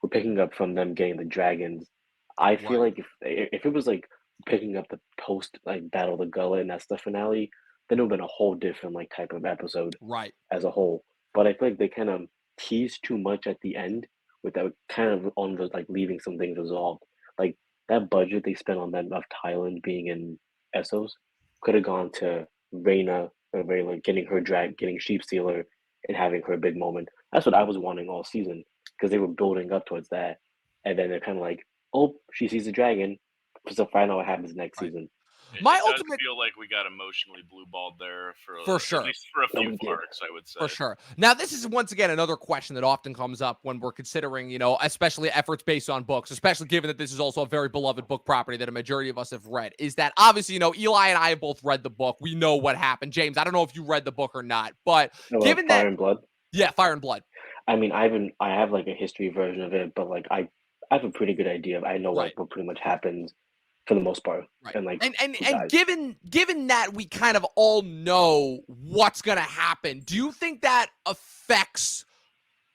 We're picking up from them getting the dragons. I feel like if it was like picking up the post like Battle of the Gullet and that's the finale, then it would have been a whole different like type of episode as a whole. But I feel like they kind of teased too much at the end without kind of on the like leaving some things resolved. Like that budget they spent on that of Thailand being in Essos could have gone to Rhaena getting Sheep Stealer and having her big moment. That's what I was wanting all season because they were building up towards that. And then they're kind of like, oh, she sees the dragon. So find out what happens next season. My it does ultimate feel like we got emotionally blue-balled there For sure. at least for a few we did. arcs, I would say. For sure. Now, this is once again another question that often comes up when we're considering, especially efforts based on books, especially given that this is also a very beloved book property that a majority of us have read, is that obviously, Eli and I have both read the book. We know what happened. James, I don't know if you read the book or not, but given Fire that, and Blood. yeah, Fire and Blood. I mean, I have like a history version of it, but like I have a pretty good idea. I know Right. like what pretty much happens for the most part, Right. and like And who dies. given that we kind of all know what's going to happen, do you think that affects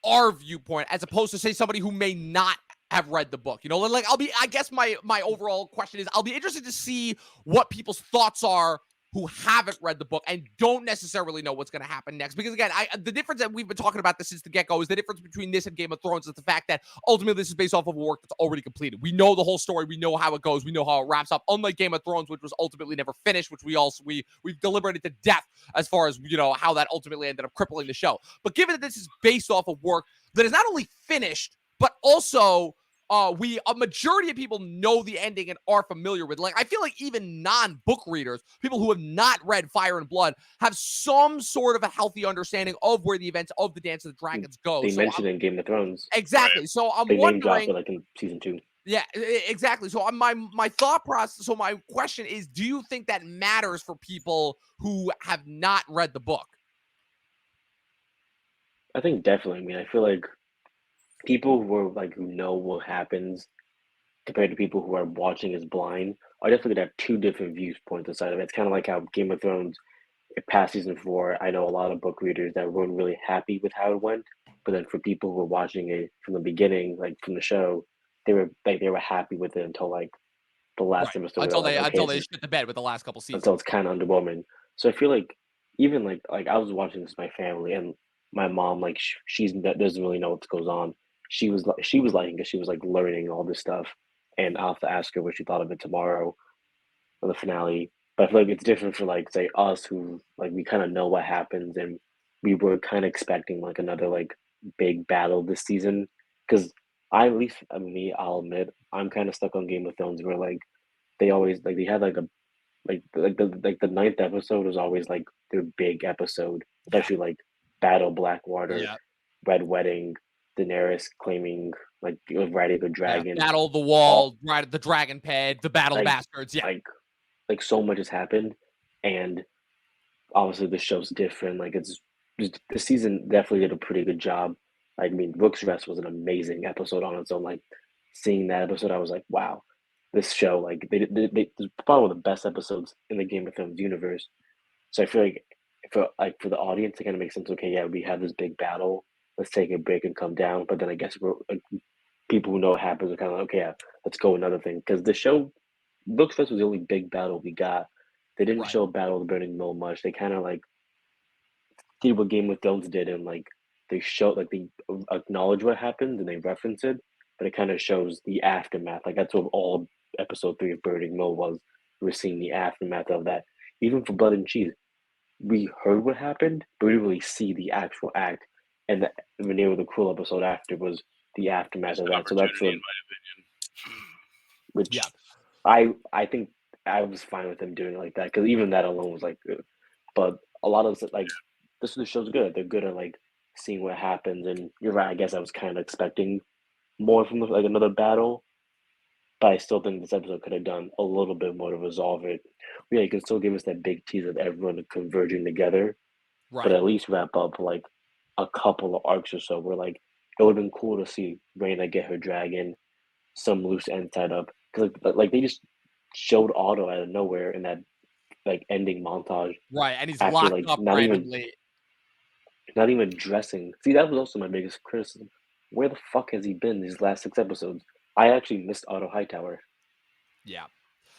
our viewpoint as opposed to say somebody who may not have read the book? Like I guess my overall question is I'll be interested to see what people's thoughts are who haven't read the book and don't necessarily know what's going to happen next. Because again, the difference that we've been talking about this since the get-go is the difference between this and Game of Thrones is the fact that ultimately this is based off of a work that's already completed. We know the whole story. We know how it goes. We know how it wraps up. Unlike Game of Thrones, which was ultimately never finished, which we've deliberated to death as far as, how that ultimately ended up crippling the show. But given that this is based off of work that is not only finished, but also a majority of people know the ending and are familiar with. Like, I feel like even non-book readers, people who have not read Fire and Blood, have some sort of a healthy understanding of where the events of the Dance of the Dragons go. They mentioned in Game of Thrones. Exactly. So I'm They name drop wondering. it like in season 2. Yeah, exactly. So my thought process. So my question is, do you think that matters for people who have not read the book? I think definitely. I mean, I feel like people who know what happens compared to people who are watching as blind are definitely gonna have two different viewpoints inside of it. It's kind of like how Game of Thrones, it passed season 4. I know a lot of book readers that weren't really happy with how it went, but then for people who were watching it from the beginning, like from the show, they were happy with it until like the last Right. episode. Until Like, they okay, shit the bed with the last couple seasons. until it's kind of underwhelming. So I feel like even like I was watching this with my family, and my mom like she's doesn't really know what goes on. She was liking it. She was like learning all this stuff, and I'll have to ask her what she thought of it tomorrow for the finale. But I feel like it's different for like say us who like we kind of know what happens, and we were kind of expecting like another like big battle this season. Because I'll admit I'm kind of stuck on Game of Thrones where like they always like they had like a the ninth episode was always like their big episode, especially like Battle Blackwater, Yeah. Red Wedding, Daenerys claiming like riding the dragon. Yeah. Battle of the Wall, right? The Dragon Pit, the Battle of like, Bastards. Yeah. Like so much has happened, and obviously the show's different. Like the season definitely did a pretty good job. I mean, Rook's Rest was an amazing episode on its own. Like seeing that episode, I was like, wow, this show like it's probably one of the best episodes in the Game of Thrones universe. So I feel like for the audience, it kind of makes sense. Okay, yeah, we have this big battle. Let's take a break and come down. But then I guess people who know what happens are kind of like, okay, yeah, let's go another thing because the show Rook's Rest was the only big battle we got. They didn't show Battle of the Burning Mill much. They kind of like did what Game of Thrones did, and like they acknowledge what happened and they reference it, but it kind of shows the aftermath. Like that's what all episode 3 of Burning Mill was. We're seeing the aftermath of that. Even for Blood and Cheese, we heard what happened, but we didn't really see the actual act. And the name of the cool episode after was the aftermath of that. So that's what, in my opinion. which Yeah. I think I was fine with them doing it like that because even that alone was like good. But a lot of like the show's good. They're good at like seeing what happens, and you're right. I guess I was kind of expecting more from like another battle, but I still think this episode could have done a little bit more to resolve it. Yeah, you can still give us that big tease of everyone converging together, but at least wrap up like a couple of arcs or so. Where like it would have been cool to see Rhaena get her dragon, some loose ends tied up because like they just showed Otto out of nowhere in that like ending montage. Right, and he's after, locked like, up not randomly. Not even dressing. See, that was also my biggest criticism. Where the fuck has he been these last 6 episodes? I actually missed Otto Hightower. Yeah.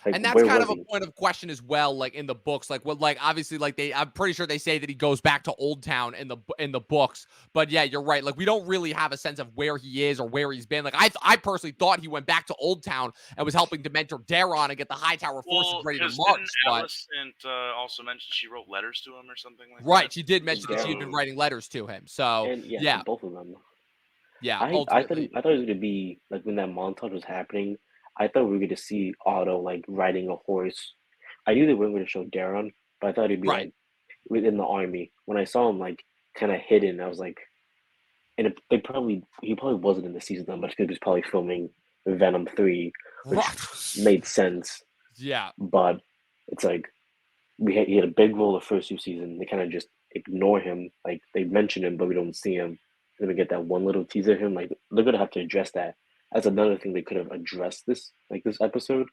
Like, And that's where kind was of a he? point of question as well, like in the books, like what, like obviously, like I'm pretty sure they say that he goes back to Old Town in the books, but yeah, you're right. Like we don't really have a sense of where he is or where he's been. Like I personally thought he went back to Old Town and was helping to mentor Daron and get the Hightower forces ready to march. Didn't But Alicent also mention she wrote letters to him or something like that? right, she did mention that she had been Daron. writing letters to him. So And yeah, to both of them. yeah. I thought Ultimately, it was gonna be like when that montage was happening. I thought we were going to see Otto like riding a horse. I knew they weren't going to show Daron, but I thought he'd be Right. like within the army. When I saw him like kind of hidden, I was like, and he probably wasn't in the season that much because he was probably filming Venom 3, which made sense. Yeah. But it's like he had a big role the first 2 seasons. They kind of just ignore him. Like they mention him, but we don't see him. And then we get that one little teaser of him. Like they're gonna have to address that. That's another thing they could have addressed this episode,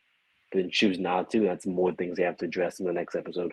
but then choose not to. That's more things they have to address in the next episode.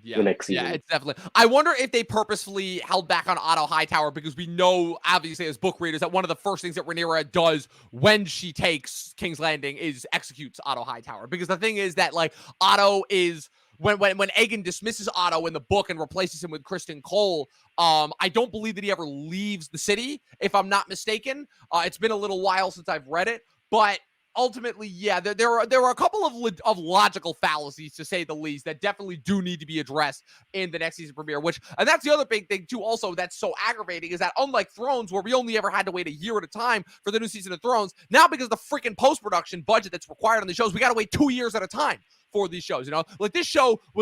Yeah, the next season. Yeah, it's definitely. I wonder if they purposefully held back on Otto Hightower because we know, obviously, as book readers, that one of the first things that Rhaenyra does when she takes King's Landing is executes Otto Hightower. Because the thing is that, like, Otto is when Aegon dismisses Otto in the book and replaces him with Kristen Cole. I don't believe that he ever leaves the city, if I'm not mistaken. It's been a little while since I've read it, but ultimately, yeah, there are a couple of logical fallacies, to say the least, that definitely do need to be addressed in the next season premiere. And that's the other big thing too. Also, that's so aggravating is that unlike Thrones, where we only ever had to wait a year at a time for the new season of Thrones, now because of the freaking post-production budget that's required on the shows, we got to wait 2 years at a time for these shows. Like this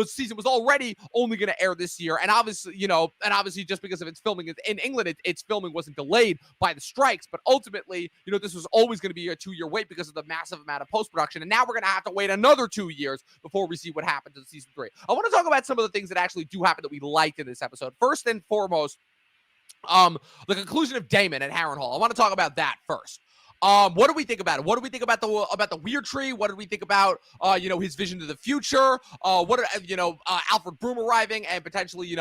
season was already only going to air this year, and obviously, just because of its filming in England, its filming wasn't delayed by the strikes, but ultimately, this was always going to be a 2-year wait because of the massive amount of post-production, and now we're going to have to wait another 2 years before we see what happens in season 3. I want to talk about some of the things that actually do happen that we liked in this episode. First and foremost, the conclusion of Daemon at Harrenhal. I want to talk about that first. What do we think about it? What do we think about the weird tree? What did we think about, his vision to the future? Alfred Broom arriving and potentially,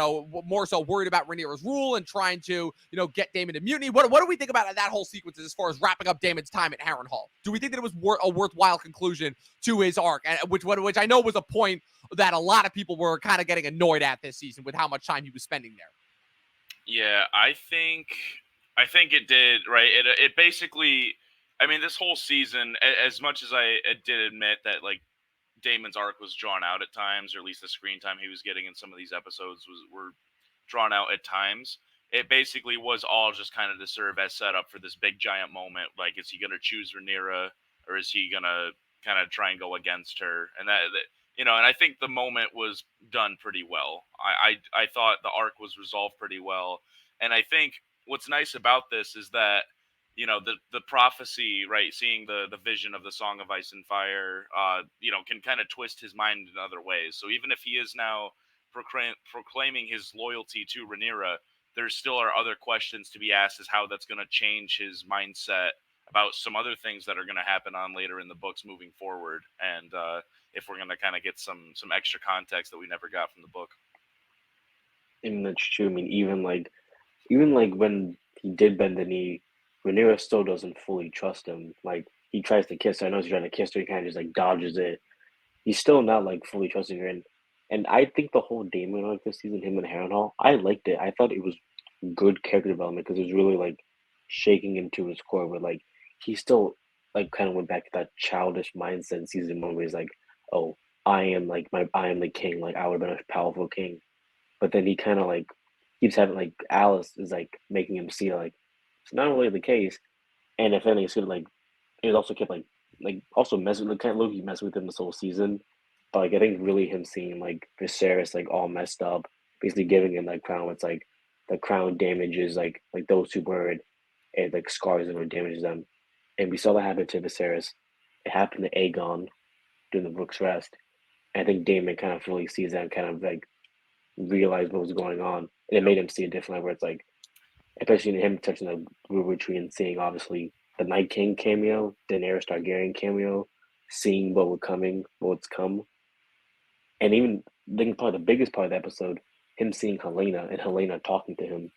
more so worried about Rhaenyra's rule and trying to, get Daemon to mutiny. What do we think about that whole sequence as far as wrapping up Daemon's time at Harrenhal? Do we think that it was a worthwhile conclusion to his arc, and which I know was a point that a lot of people were kind of getting annoyed at this season with how much time he was spending there? Yeah, I think it did, right? It basically, I mean, this whole season, as much as I did admit that, like, Daemon's arc was drawn out at times, or at least the screen time he was getting in some of these episodes were drawn out at times. It basically was all just kind of to serve as setup for this big giant moment. Like, is he going to choose Rhaenyra, or is he going to kind of try and go against her? And and I think the moment was done pretty well. I thought the arc was resolved pretty well. And I think what's nice about this is that, the prophecy, right, seeing the vision of the Song of Ice and Fire, can kind of twist his mind in other ways. So even if he is now proclaiming his loyalty to Rhaenyra, there still are other questions to be asked as how that's going to change his mindset about some other things that are going to happen on later in the books moving forward. And if we're going to kind of get some extra context that we never got from the book. And that's true. I mean, even like when he did bend the knee, Rhaenyra still doesn't fully trust him. Like, he tries to kiss her. I know he's trying to kiss her. He kind of just, like, dodges it. He's still not, like, fully trusting her. And I think the whole Daemon arc this season, him and Harrenhal, I liked it. I thought it was good character development because it was really, like, shaking him to his core. Where, like, he still, like, kind of went back to that childish mindset in season 1 where he's like, oh, I am the king. Like, I would have been a powerful king. But then he kind of, like, keeps having, like, Alice is, like, making him see, like, it's not really the case. And if anything, it's good, like, it also kept, like also messing with, kind of low-key messing with him this whole season. But, like, I think really him seeing, like, Viserys, like, all messed up, basically giving him that crown. It's, like, the crown damages, like those 2 bird, it, like, scars them or damages them. And we saw that happen to Viserys. It happened to Aegon during the Rook's Rest. And I think Daemon kind of fully sees that and kind of, like, realized what was going on. And it made him see it differently, where it's, like, especially him touching the river tree and seeing, obviously, the Night King cameo, Daenerys Targaryen cameo, seeing what was coming, what's come. And even, I think probably the biggest part of the episode, him seeing Helena and Helena talking to him.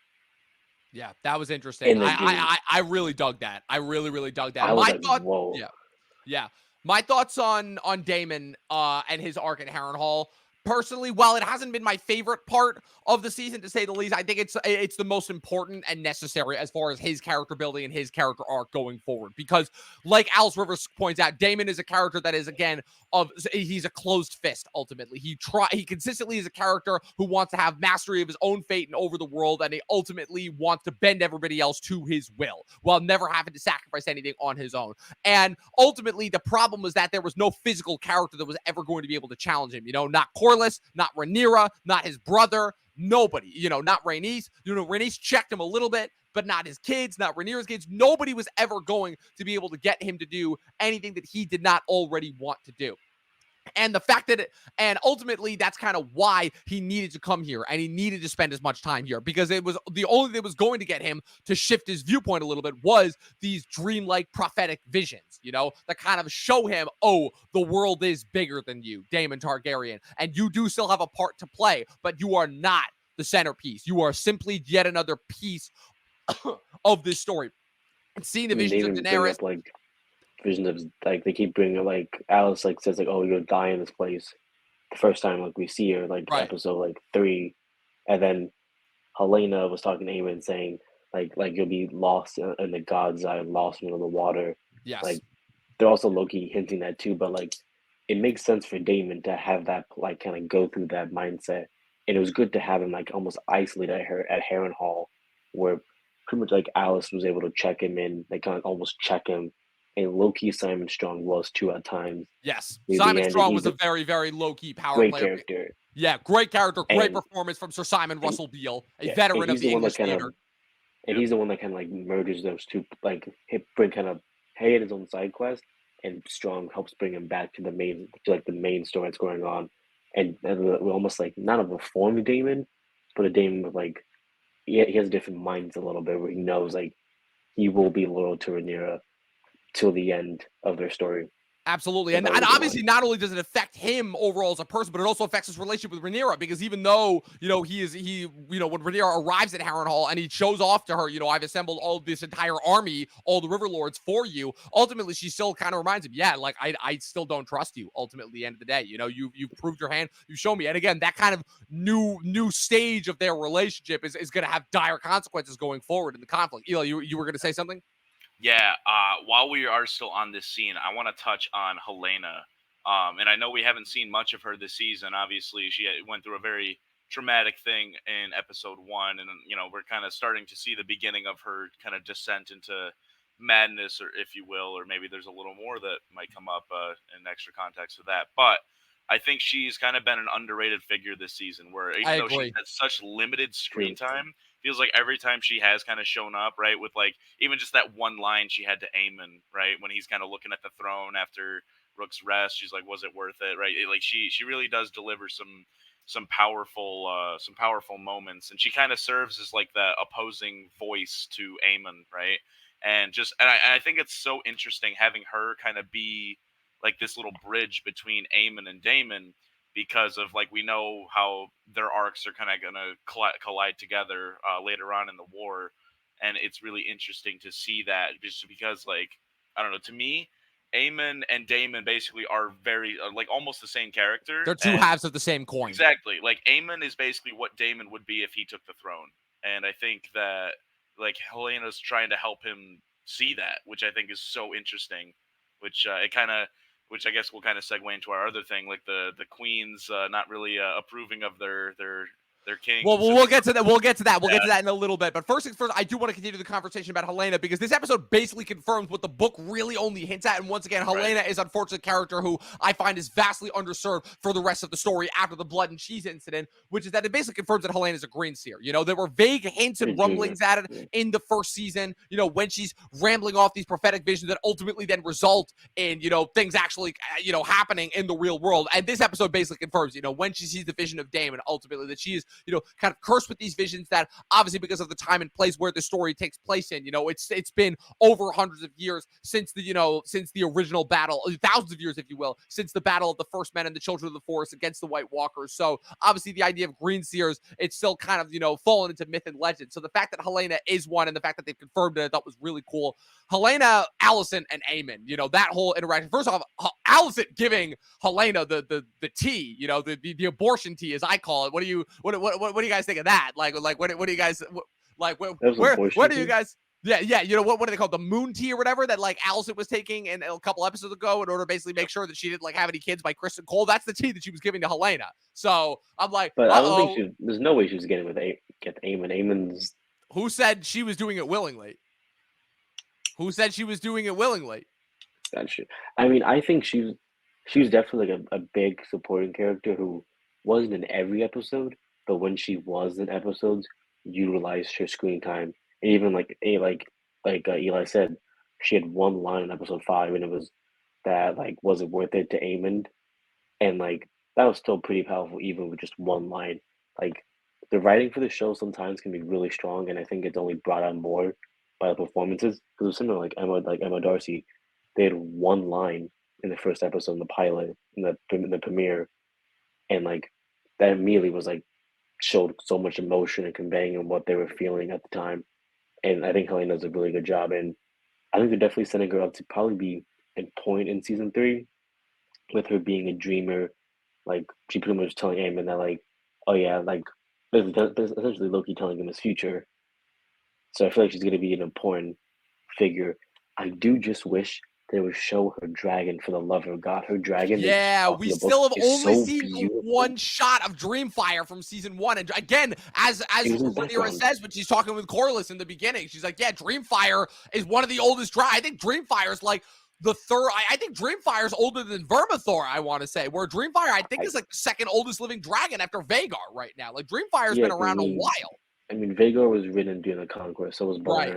Yeah, that was interesting. I really dug that. I really, really dug that. Whoa. Yeah. My thoughts on Daemon and his arc at Harrenhal. personally, while it hasn't been my favorite part of the season, to say the least, I think it's the most important and necessary as far as his character building and his character arc going forward. Because, like Alice Rivers points out, Damon is a character that is, again, he's a closed fist. Ultimately, he consistently is a character who wants to have mastery of his own fate and over the world, and he ultimately wants to bend everybody else to his will, while never having to sacrifice anything on his own. And ultimately, the problem was that there was no physical character that was ever going to be able to challenge him. Not Corliss, not Rhaenyra, not his brother, nobody. Not Rhaenys. Rhaenys checked him a little bit, but not his kids, not Rhaenyra's kids. Nobody was ever going to be able to get him to do anything that he did not already want to do. And the fact that and ultimately that's kind of why he needed to come here and he needed to spend as much time here, because it was the only thing that was going to get him to shift his viewpoint a little bit was these dreamlike prophetic visions, that kind of show him, oh, the world is bigger than you, Daemon Targaryen, and you do still have a part to play, but you are not the centerpiece. You are simply yet another piece of this story. And seeing the visions of Daenerys, visions of they keep bringing Alice says oh, you'll die in this place the first time we see her right. Episode 3, and then Helena was talking to Aemon saying you'll be lost in the God's eye, lost in the water. Yes. They're also low-key hinting that too, but it makes sense for Daemon to have that kind of go through that mindset, and it was good to have him almost isolated at Harrenhal, where pretty much Alice was able to check him in, kind of almost check him. And low-key Simon Strong was too at times. Yes. Simon Strong was a very, very low-key power player. Great character. Yeah, great character, great performance from Sir Simon Russell Beale, a veteran of the English theater. And he's the one that kind of merges those two, bring kind of Hay in his own side quest, and Strong helps bring him back to the main story that's going on. And we're almost not a reformed Daemon, but a Daemon with he has different minds a little bit, where he knows he will be loyal to Rhaenyra till the end of their story. Absolutely. And obviously not only does it affect him overall as a person, but it also affects his relationship with Rhaenyra, because even though, when Rhaenyra arrives at Harrenhal and he shows off to her, I've assembled all this entire army, all the River Lords for you, ultimately she still kind of reminds him, I still don't trust you, ultimately, at the end of the day. You've proved your hand, you show me. And again, that kind of new stage of their relationship is going to have dire consequences going forward in the conflict. Eli, you were going to say something? Yeah, while we are still on this scene, I want to touch on Helena. And I know we haven't seen much of her this season. Obviously, she went through a very traumatic thing in episode 1. And, we're kind of starting to see the beginning of her kind of descent into madness, or if you will, or maybe there's a little more that might come up in extra context of that. But I think she's kind of been an underrated figure this season, where even though she's had such limited screen time, feels like every time she has kind of shown up, right, with even just that one line she had to Aemon, right, when he's kind of looking at the throne after Rook's Rest, she's like, was it worth it, right? She really does deliver some powerful moments, and she kind of serves as the opposing voice to Aemon, right? And I think it's so interesting having her kind of be this little bridge between Aemon and Daemon, because of we know how their arcs are kind of going to collide together later on in the war. And it's really interesting to see that, just because I don't know, to me, Aemon and Daemon basically are very almost the same character. They're two halves of the same coin. Exactly. Aemon is basically what Daemon would be if he took the throne. And I think that Helena's trying to help him see that, which I think is so interesting, which I guess will kind of segue into our other thing, the queens not really approving of their king. Well, we'll get to that. We'll get to that in a little bit. But first things first, I do want to continue the conversation about Helena, because this episode basically confirms what the book really only hints at. And once again, Helena is unfortunately a character who I find is vastly underserved for the rest of the story after the blood and cheese incident, which is that it basically confirms that Helena is a green seer. There were vague hints and rumblings at it in the first season, when she's rambling off these prophetic visions that ultimately then result in, things actually, happening in the real world. And this episode basically confirms, when she sees the vision of Daemon, ultimately that she is kind of cursed with these visions that obviously because of the time and place where the story takes place in, it's been over hundreds of years since the original battle, thousands of years, if you will, since the battle of the first men and the children of the forest against the White Walkers. So obviously the idea of green seers, it's still kind of, fallen into myth and legend. So the fact that Helena is one and the fact that they've confirmed it, I thought was really cool. Helena, Allison, and Eamon, that whole interaction. First off, Allison giving Helena the tea, the abortion tea, as I call it. What do you guys think of that? Like what do you guys where do you guys? Yeah. What do they call it? The moon tea or whatever that like Allison was taking in a couple episodes ago in order to basically make sure that she didn't like have any kids by Kristen Cole. That's the tea that she was giving to Helena. So I'm like, but I don't think there's no way she was getting with Eamon. Eamon's. Who said she was doing it willingly? Who said she was doing it willingly? That's true. I mean, I think she was definitely like a big supporting character who wasn't in every episode, but when she was in episodes, utilized her screen time. And even like Eli said, she had one line in episode 5, and it was that like, was it worth it to Eamon? And like that was still pretty powerful, even with just one line. Like the writing for the show sometimes can be really strong, and I think it's only brought on more by the performances. Because it was similar like Emma Darcy, they had one line in the first episode in the pilot in the premiere, and like that immediately was like showed so much emotion and conveying and what they were feeling at the time. And I think Helena does a really good job, and I think they're definitely setting her up to probably be in point in season 3, with her being a dreamer. Like she pretty much telling Eamon that like, oh yeah, like essentially Loki telling him his future. So I feel like she's gonna be an important figure. I do just wish they would show her dragon, for the love of God. Her dragon. Yeah, we still have only so seen beautiful. one shot of Dreamfire from season 1. And again, as Rhaenyra says, when she's talking with Corlys in the beginning, she's like, yeah, Dreamfire is one of the oldest I think Dreamfire is like the third. I think Dreamfire is older than Vermithor, I want to say, where Dreamfire, I think, is like the second oldest living dragon after Vagar right now. Like Dreamfire's been around a while. I mean, Vagar was written during the Conquest, so was right.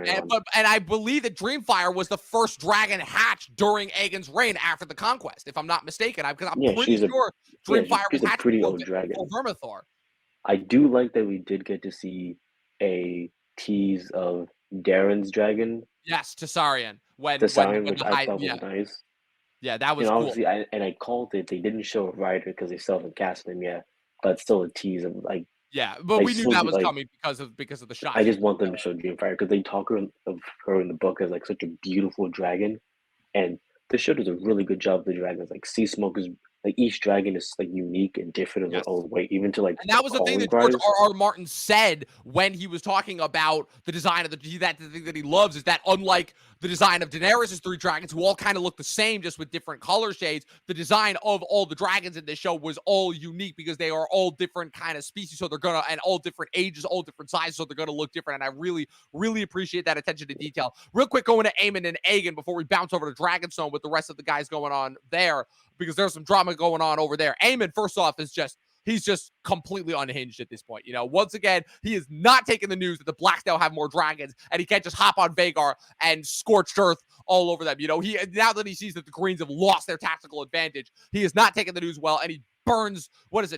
And I believe that Dreamfire was the first dragon hatched during Aegon's reign after the Conquest, if I'm not mistaken. Because I'm pretty sure Dreamfire was hatched a pretty old dragon. Vermithor. I do like that we did get to see a tease of Darren's dragon. Yes, Tessarion. Which I thought was nice. Yeah, that was cool. Obviously, I called it. They didn't show a writer because they still haven't cast him yet, but still a tease of like. Yeah, but we knew that was coming because of the shot. I just want them to show Dreamfire because they talk of her in the book as like such a beautiful dragon, and this show does a really good job of the dragons. Like Sea Smoke is like each dragon is like unique and different in their own way, even to like. And that was the thing that George R.R. Martin said when he was talking about the design of the thing that he loves is that unlike the design of Daenerys' 3 dragons, who all kind of look the same, just with different color shades, the design of all the dragons in this show was all unique because they are all different kind of species. So they're and all different ages, all different sizes. So they're gonna look different. And I really, really appreciate that attention to detail. Real quick, going to Eamon and Aegon before we bounce over to Dragonstone with the rest of the guys going on there, because there's some drama going on over there. Eamon, first off, he's just completely unhinged at this point. Once again, he is not taking the news that the Blackstone have more dragons and he can't just hop on Vagar and scorched earth all over them. Now that he sees that the Greens have lost their tactical advantage, he is not taking the news well, and he burns,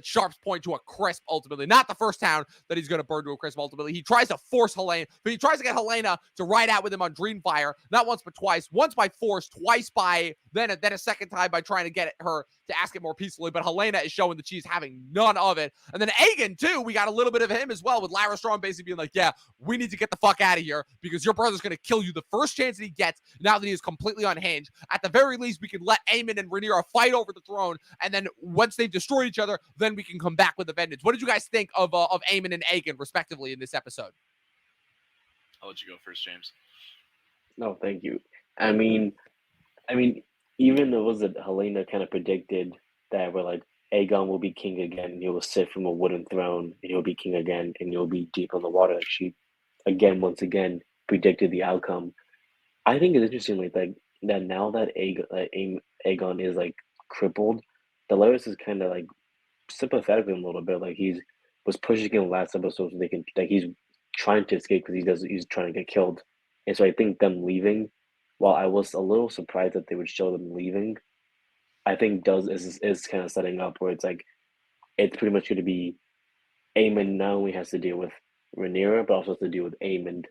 Sharp's Point to a crisp ultimately. Not the first town that he's going to burn to a crisp ultimately. He tries to force Helena, but he tries to get Helena to ride out with him on Dreamfire, not once but twice. Once by force, twice by, then a second time by trying to get her to ask it more peacefully, but Helena is showing that she's having none of it. And then Aegon, too, we got a little bit of him as well, with Lara Strong basically being like, yeah, we need to get the fuck out of here because your brother's going to kill you the first chance that he gets now that he is completely unhinged. At the very least, we can let Aemon and Rhaenyra fight over the throne, and then once they've destroyed each other, then we can come back with a vengeance. What did you guys think of Aemon and Aegon, respectively, in this episode? I'll let you go first, James. No, thank you. I mean, even though Helena kind of predicted that we're like, Aegon will be king again, and he will sit from a wooden throne, and he'll be king again, and he'll be deep in the water. Like she, once again, predicted the outcome. I think it's interesting, like that now that Aegon is like crippled, Daenerys is kind of like sympathetic with him a little bit. Like he was pushing him last episode so they can, like he's trying to escape because he's trying to get killed. And so I think them leaving, while I was a little surprised that they would show them leaving, I think is kind of setting up where it's like it's pretty much going to be Aemon not only has to deal with Rhaenyra, but also has to deal with Aemon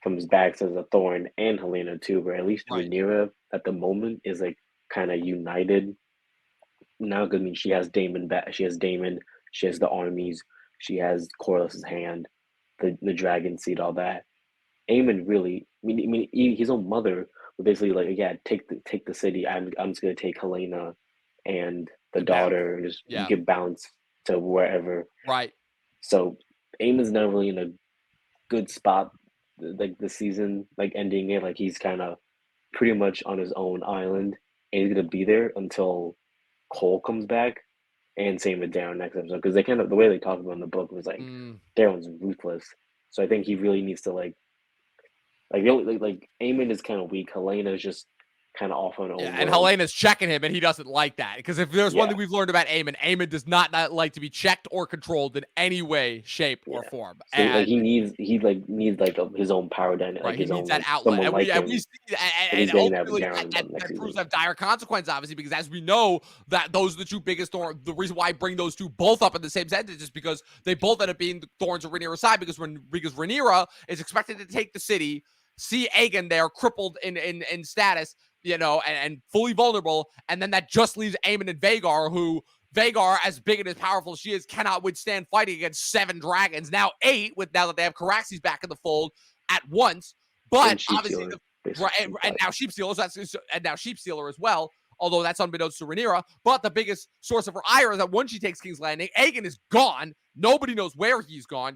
from his back as a thorn, and Helena too. Where at least Right. Rhaenyra at the moment is like kind of united now. Because I mean, she has Daemon back. She has Daemon. She has the armies. She has Corlys's hand, the dragon seed, all that. Aemon really, his own mother was basically like, yeah, take the city. I'm just gonna take Helena and the daughter, and just Yeah. give balance to wherever. Right. So Aemon's not really in a good spot, like the season, like ending it. Like he's kind of pretty much on his own island, and he's gonna be there until Cole comes back. And same with Darren next episode, because they kind of, the way they talked about in the book was like Darren's ruthless. So I think he really needs to like Aemon is kind of weak. Helena is just kind of off on her own. Yeah, and Helena's checking him, and he doesn't like that. Because if there's one thing we've learned about Aemon does not like to be checked or controlled in any way, shape, or form. So and he needs his own power dynamic. Right, like he his needs own, that outlet. And we see, and ultimately that proves to have dire consequences, obviously, because as we know, that those are the two biggest thorns. The reason why I bring those two both up in the same sentence is because they both end up being the thorns of Rhaenyra's side, because Rhaenyra is expected to take the city, see Aegon there crippled in status, and fully vulnerable, and then that just leaves Aemon and Vhagar, who as big and as powerful as she is, cannot withstand fighting against 7 dragons, now 8, now that they have Caraxes back in the fold at once. But obviously, and now Sheepstealer as well, although that's unbeknownst to Rhaenyra. But the biggest source of her ire is that once she takes King's Landing, Aegon is gone. Nobody knows where he's gone,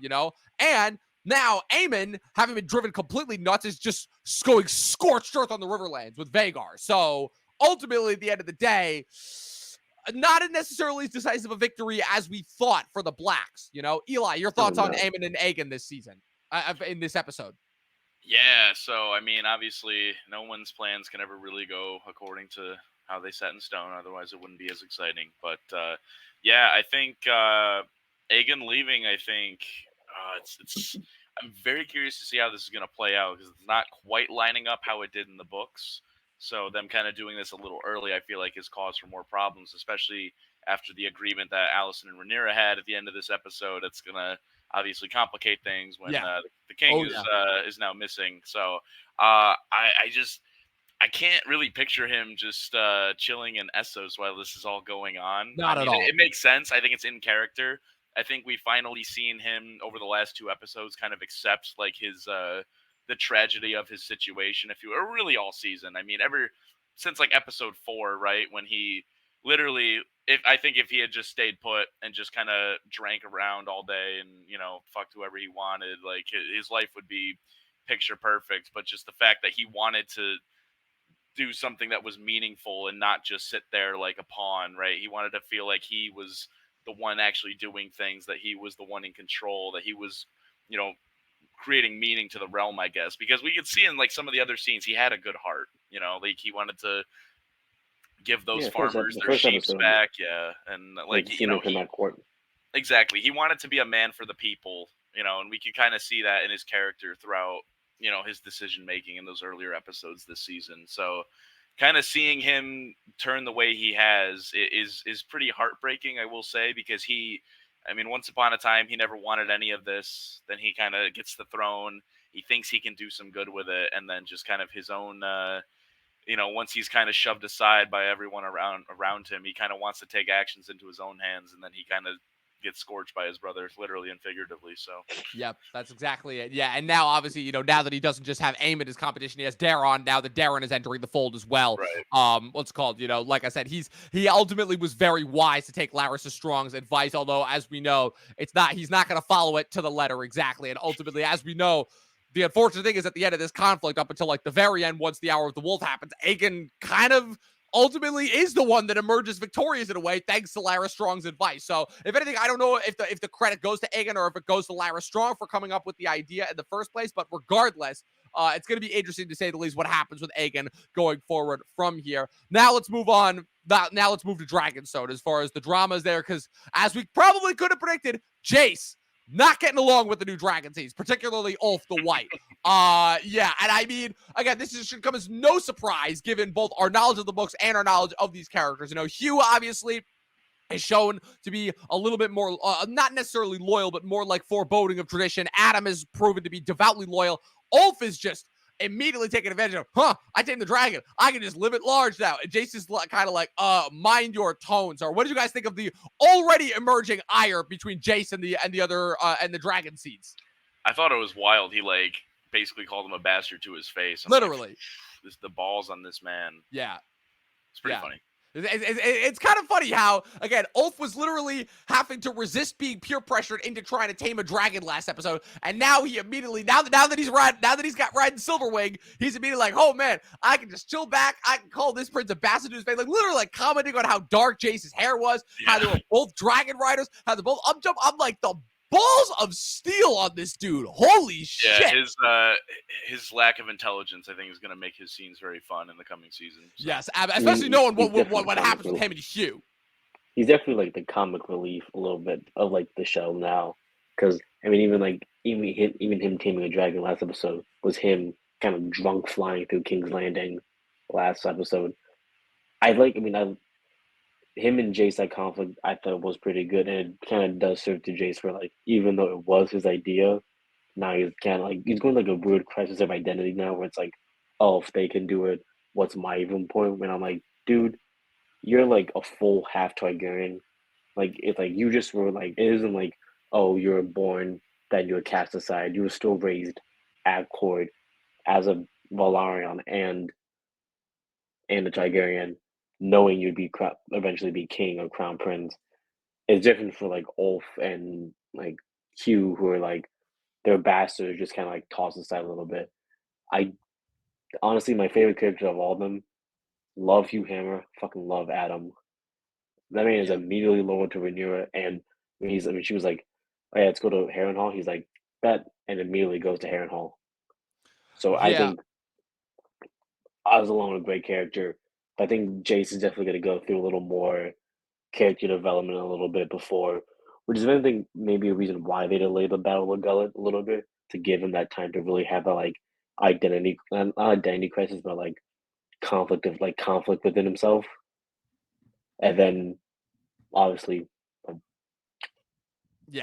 and now, Aemon, having been driven completely nuts, is just going scorched earth on the Riverlands with Vhagar. So, ultimately, at the end of the day, not necessarily as decisive a victory as we thought for the Blacks. Eli, your thoughts on Aemon and Aegon this season, in this episode? Yeah, so, I mean, obviously, no one's plans can ever really go according to how they set in stone. Otherwise, it wouldn't be as exciting. But, yeah, I think Aegon leaving, I think... I'm very curious to see how this is going to play out, because it's not quite lining up how it did in the books. So them kind of doing this a little early, I feel like, is cause for more problems, especially after the agreement that Alicent and Rhaenyra had at the end of this episode. It's going to obviously complicate things when the king is now missing. So I can't really picture him just chilling in Essos while this is all going on. Not at all. It makes sense. I think it's in character. I think we finally seen him over the last 2 episodes kind of accept like his the tragedy of his situation, or really all season. I mean, ever since like episode 4, right, when he literally, I think if he had just stayed put and just kind of drank around all day and fucked whoever he wanted, like his life would be picture perfect. But just the fact that he wanted to do something that was meaningful and not just sit there like a pawn, right? He wanted to feel like he was the one actually doing things, that he was the one in control, that he was, creating meaning to the realm, I guess. Because we could see in like some of the other scenes, he had a good heart, like he wanted to give those farmers their sheep back. Yeah. And like, exactly. He wanted to be a man for the people, and we could kind of see that in his character throughout, his decision making in those earlier episodes this season. So kind of seeing him turn the way he has is pretty heartbreaking, I will say, because once upon a time, he never wanted any of this. Then he kind of gets the throne. He thinks he can do some good with it. And then just kind of his own, once he's kind of shoved aside by everyone around him, he kind of wants to take actions into his own hands. And then he kind of gets scorched by his brother, literally and figuratively. So yep, that's exactly it. Yeah, and now obviously, now that he doesn't just have Aemon as competition, he has Daeron. Now that Daeron is entering the fold as well. Right. What's called, like I said, he ultimately was very wise to take Larys Strong's advice, although as we know, he's not going to follow it to the letter exactly. And ultimately, as we know, the unfortunate thing is at the end of this conflict, up until like the very end, once the Hour of the Wolf happens, Aegon kind of ultimately is the one that emerges victorious in a way, thanks to Larys Strong's advice. So, if anything, I don't know if the credit goes to Aegon or if it goes to Larys Strong for coming up with the idea in the first place. But regardless, it's going to be interesting to say the least what happens with Aegon going forward from here. Now let's move on. Now let's move to Dragonstone as far as the drama is there, because as we probably could have predicted, Jace not getting along with the new Dragon Seeds, particularly Ulf the White. Yeah, and I mean, again, should come as no surprise given both our knowledge of the books and our knowledge of these characters. Hugh, obviously, is shown to be a little bit more, not necessarily loyal, but more like foreboding of tradition. Adam is proven to be devoutly loyal. Ulf is just immediately taking advantage of, I tamed the dragon. I can just live at large now. And Jason's kind of like, mind your tones. Or what did you guys think of the already emerging ire between Jace and the other and the dragon seeds? I thought it was wild. He like basically called him a bastard to his face. Literally. Like, the balls on this man. Yeah. It's pretty funny. It's kind of funny how, again, Ulf was literally having to resist being peer pressured into trying to tame a dragon last episode, and now he immediately, now that he's got riding Silverwing, he's immediately like, oh man, I can just chill back, I can call this prince a bastard to his face, like literally like commenting on how dark Jace's hair was, how they were both dragon riders, how they're both I'm like, the balls of steel on this dude. Holy shit. His lack of intelligence, I think, is going to make his scenes very fun in the coming season. So. Yes, especially knowing what happens with him and Hugh. He's definitely like the comic relief a little bit of like the show now, because I mean, even him taming a dragon last episode was him kind of drunk flying through King's Landing last episode. Him and Jace, that conflict, I thought was pretty good, and it kind of does serve to Jace for like, even though it was his idea, now he's kind of like, he's going like a weird crisis of identity now, where it's like, oh, if they can do it, what's my even point? When I'm like, dude, you're like a full half Targaryen, like it's like you just were like, it isn't like, oh, you were born, then you were cast aside. You were still raised at court as a Valarian and a Targaryen, knowing you'd be eventually be king or crown prince. It's different for like Ulf and like Hugh, who are like, their bastards just kind of like tossed aside a little bit. I honestly, my favorite character of all of them, love Hugh Hammer, fucking love Adam. That man is immediately loyal to Rhaenyra, and when she was like, oh yeah, let's go to Harrenhal, he's like, bet, and immediately goes to Harrenhal. So I think I was alone a great character. I think Jace is definitely going to go through a little more character development a little bit before, which is anything maybe a reason why they delayed the Battle of Gullet a little bit, to give him that time to really have that like identity, not identity crisis, but like conflict within himself, and then obviously,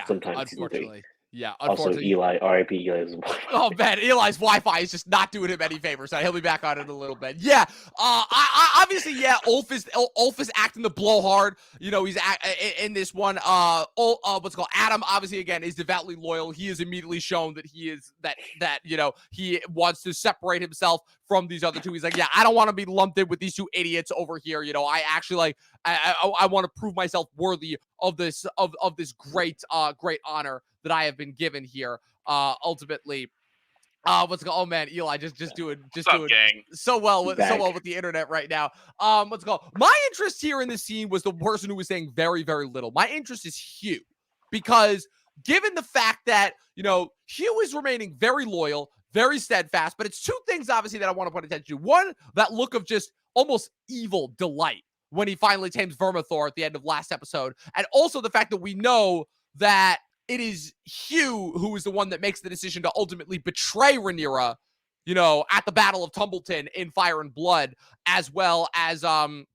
sometimes unfortunately. Yeah, also Eli, R.I.P. Eli's wife. Oh man, Eli's Wi-Fi is just not doing him any favors. So he'll be back on it in a little bit. Yeah, I obviously, Ulf is acting the blowhard. You know, he's in this one. What's it called? Adam, obviously, again, is devoutly loyal. He has immediately shown that he is that you know, he wants to separate himself from these other two. He's like, yeah, I don't want to be lumped in with these two idiots over here. You know, I actually like, I want to prove myself worthy of this great honor that I have been given here. Ultimately, oh man, Eli just doing gang? so well with the internet right now. My interest here in this scene was the person who was saying very, very little. My interest is Hugh, because given the fact that, you know, Hugh is remaining very loyal, very steadfast, but it's two things obviously that I want to put attention to. One, that look of just almost evil delight when he finally tames Vermithor at the end of last episode, and also the fact that we know that it is Hugh who is the one that makes the decision to ultimately betray Rhaenyra, you know, at the Battle of Tumbleton in Fire and Blood, as well as as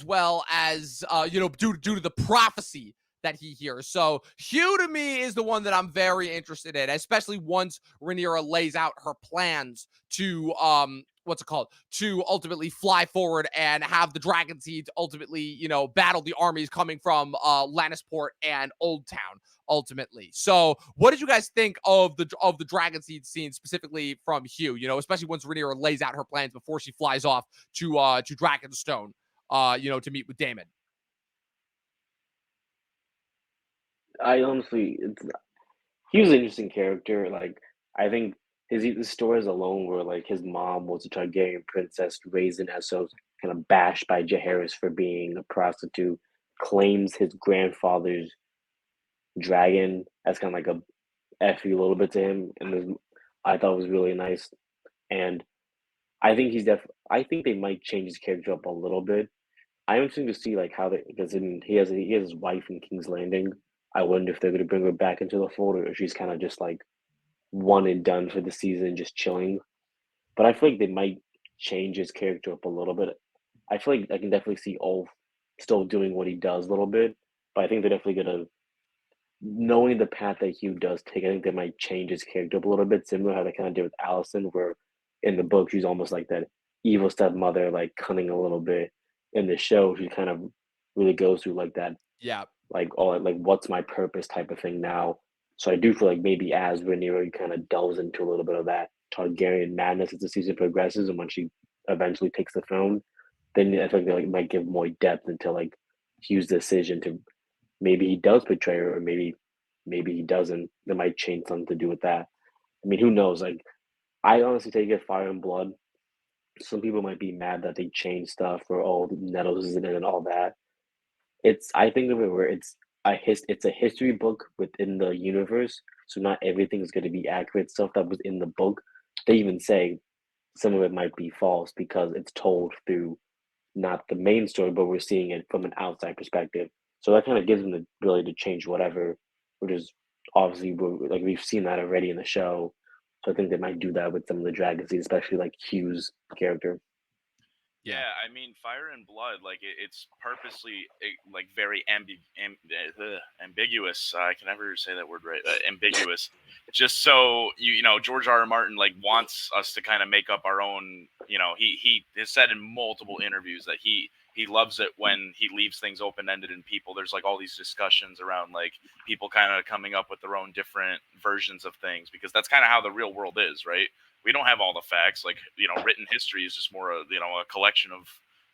well as you know, due to the prophecy that he hears. So Hugh to me is the one that I'm very interested in, especially once Rhaenyra lays out her plans to to ultimately fly forward and have the Dragon Seeds ultimately, you know, battle the armies coming from Lannisport and Old Town ultimately. So what did you guys think of the Dragon Seed scene, specifically from Hugh, you know, especially once Rhaenyra lays out her plans before she flies off to Dragonstone, you know, to meet with Daemon? I honestly, he was an interesting character. Like, I think his stories alone were like, his mom was a Targaryen princess raised in Essos, kind of bashed by Jaehaerys for being a prostitute, claims his grandfather's dragon as kind of like a effie a little bit to him, and I thought it was really nice. And I think I think they might change his character up a little bit. I'm interested to see like how because he has his wife in King's Landing. I wonder if they're going to bring her back into the fold, or if she's kind of just like one and done for the season, just chilling. But I feel like they might change his character up a little bit. I feel like I can definitely see Ulf still doing what he does a little bit. But I think they're definitely gonna, knowing the path that Hugh does take, I think they might change his character up a little bit, similar how they kind of did with Allison, where in the book she's almost like that evil stepmother, like cunning a little bit. In the show, she kind of really goes through like that, Yeah. like all like what's my purpose type of thing now. So I do feel like maybe as Rhaenyra kind of delves into a little bit of that Targaryen madness as the season progresses, and when she eventually takes the throne, then I think they like might give more depth into like Hugh's decision to, maybe he does betray her, or maybe he doesn't. That might change something to do with that. I mean, who knows? Like, I honestly take it Fire and Blood. Some people might be mad that they changed stuff, or oh, Nettles isn't in it and all that. It's, I think of it where it's a history book within the universe, so not everything is going to be accurate. Stuff that was in the book, they even say some of it might be false because it's told through not the main story, but we're seeing it from an outside perspective. So that kind of gives them the ability to change whatever, which is obviously like we've seen that already in the show. So I think they might do that with some of the dragons, especially like Hugh's character. Yeah, I mean, Fire and Blood, like it's purposely like very ambiguous. I can never say that word right. Ambiguous, just so you know, George R. R. Martin like wants us to kind of make up our own. You know, he has said in multiple interviews that he loves it when he leaves things open ended and people. There's like all these discussions around like people kind of coming up with their own different versions of things because that's kind of how the real world is, right? We don't have all the facts. Like, you know, written history is just more a collection of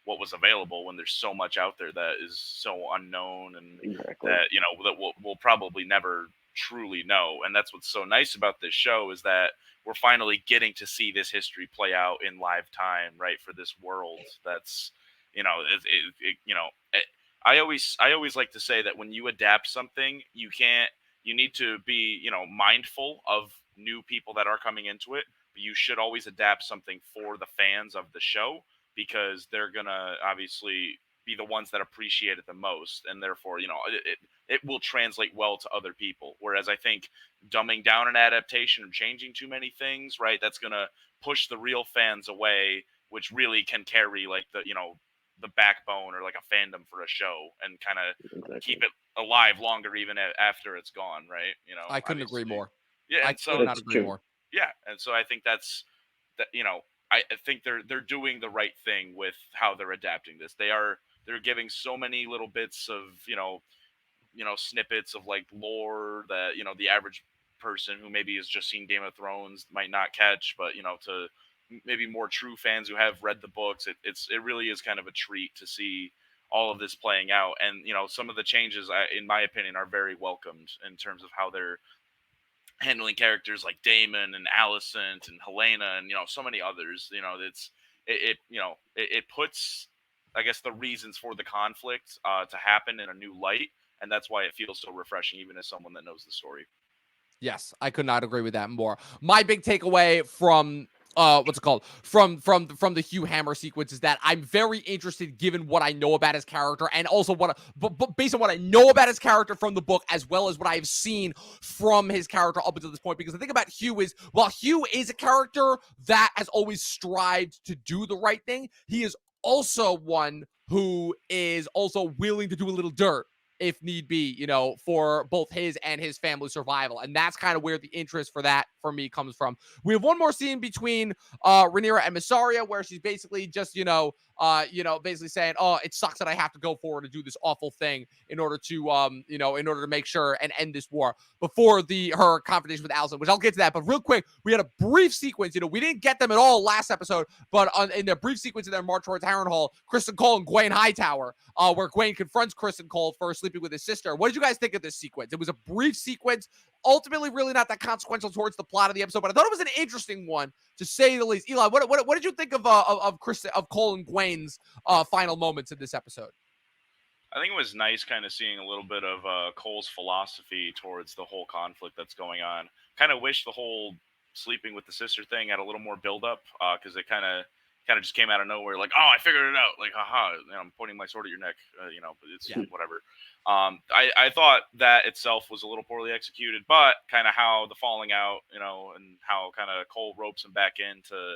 what was available when there's so much out there that is so unknown and that, you know, that we'll probably never truly know. And that's what's so nice about this show is that we're finally getting to see this history play out in live time, right? For this world that's, you know, I always like to say that when you adapt something, you need to be, you know, mindful of new people that are coming into it. But you should always adapt something for the fans of the show because they're gonna obviously be the ones that appreciate it the most, and therefore, you know, it will translate well to other people. Whereas I think dumbing down an adaptation or changing too many things, right, that's gonna push the real fans away, which really can carry like the, you know, the backbone or like a fandom for a show and kind of keep it alive longer even after it's gone, right? You know, I couldn't agree more. Yeah, I could not agree more. Yeah, and so I think that's that. You know, I think they're doing the right thing with how they're adapting this. They're giving so many little bits of you know snippets of like lore that you know the average person who maybe has just seen Game of Thrones might not catch, but you know to maybe more true fans who have read the books, it really is kind of a treat to see all of this playing out. And you know some of the changes, in my opinion, are very welcomed in terms of how they're handling characters like Damon and Alicent and Helena and you know so many others. You know it puts I guess the reasons for the conflict to happen in a new light, and that's why it feels so refreshing even as someone that knows the story. Yes, I could not agree with that more. My big takeaway from what's it called from the Hugh Hammer sequence is that I'm very interested given what I know about his character and also but based on what I know about his character from the book as well as what I've seen from his character up until this point. Because the thing about Hugh is while Hugh is a character that has always strived to do the right thing, he is also one who is also willing to do a little dirt if need be, you know, for both his and his family's survival. And that's kind of where the interest for that, for me, comes from. We have one more scene between Rhaenyra and Mysaria where she's basically just, basically saying, oh, it sucks that I have to go forward to do this awful thing in order to, in order to make sure and end this war before her confrontation with Alicent, which I'll get to that. But real quick, we had a brief sequence, we didn't get them at all last episode, but in the brief sequence of their march towards Harrenhal, Kristen Cole and Gwaine Hightower, where Gwaine confronts Kristen Cole for sleeping with his sister. What did you guys think of this sequence? It was a brief sequence, ultimately really not that consequential towards the plot of the episode, but I thought it was an interesting one to say the least. Eli, what did you think of Cole and Gwaine's final moments in this episode? I think it was nice kind of seeing a little bit of Cole's philosophy towards the whole conflict that's going on. Kind of wish the whole sleeping with the sister thing had a little more build up because it kind of just came out of nowhere. Like, oh, I figured it out. Like, haha, I'm pointing my sword at your neck. But it's whatever. I thought that itself was a little poorly executed, but kind of how the falling out, and how kind of Cole ropes him back in to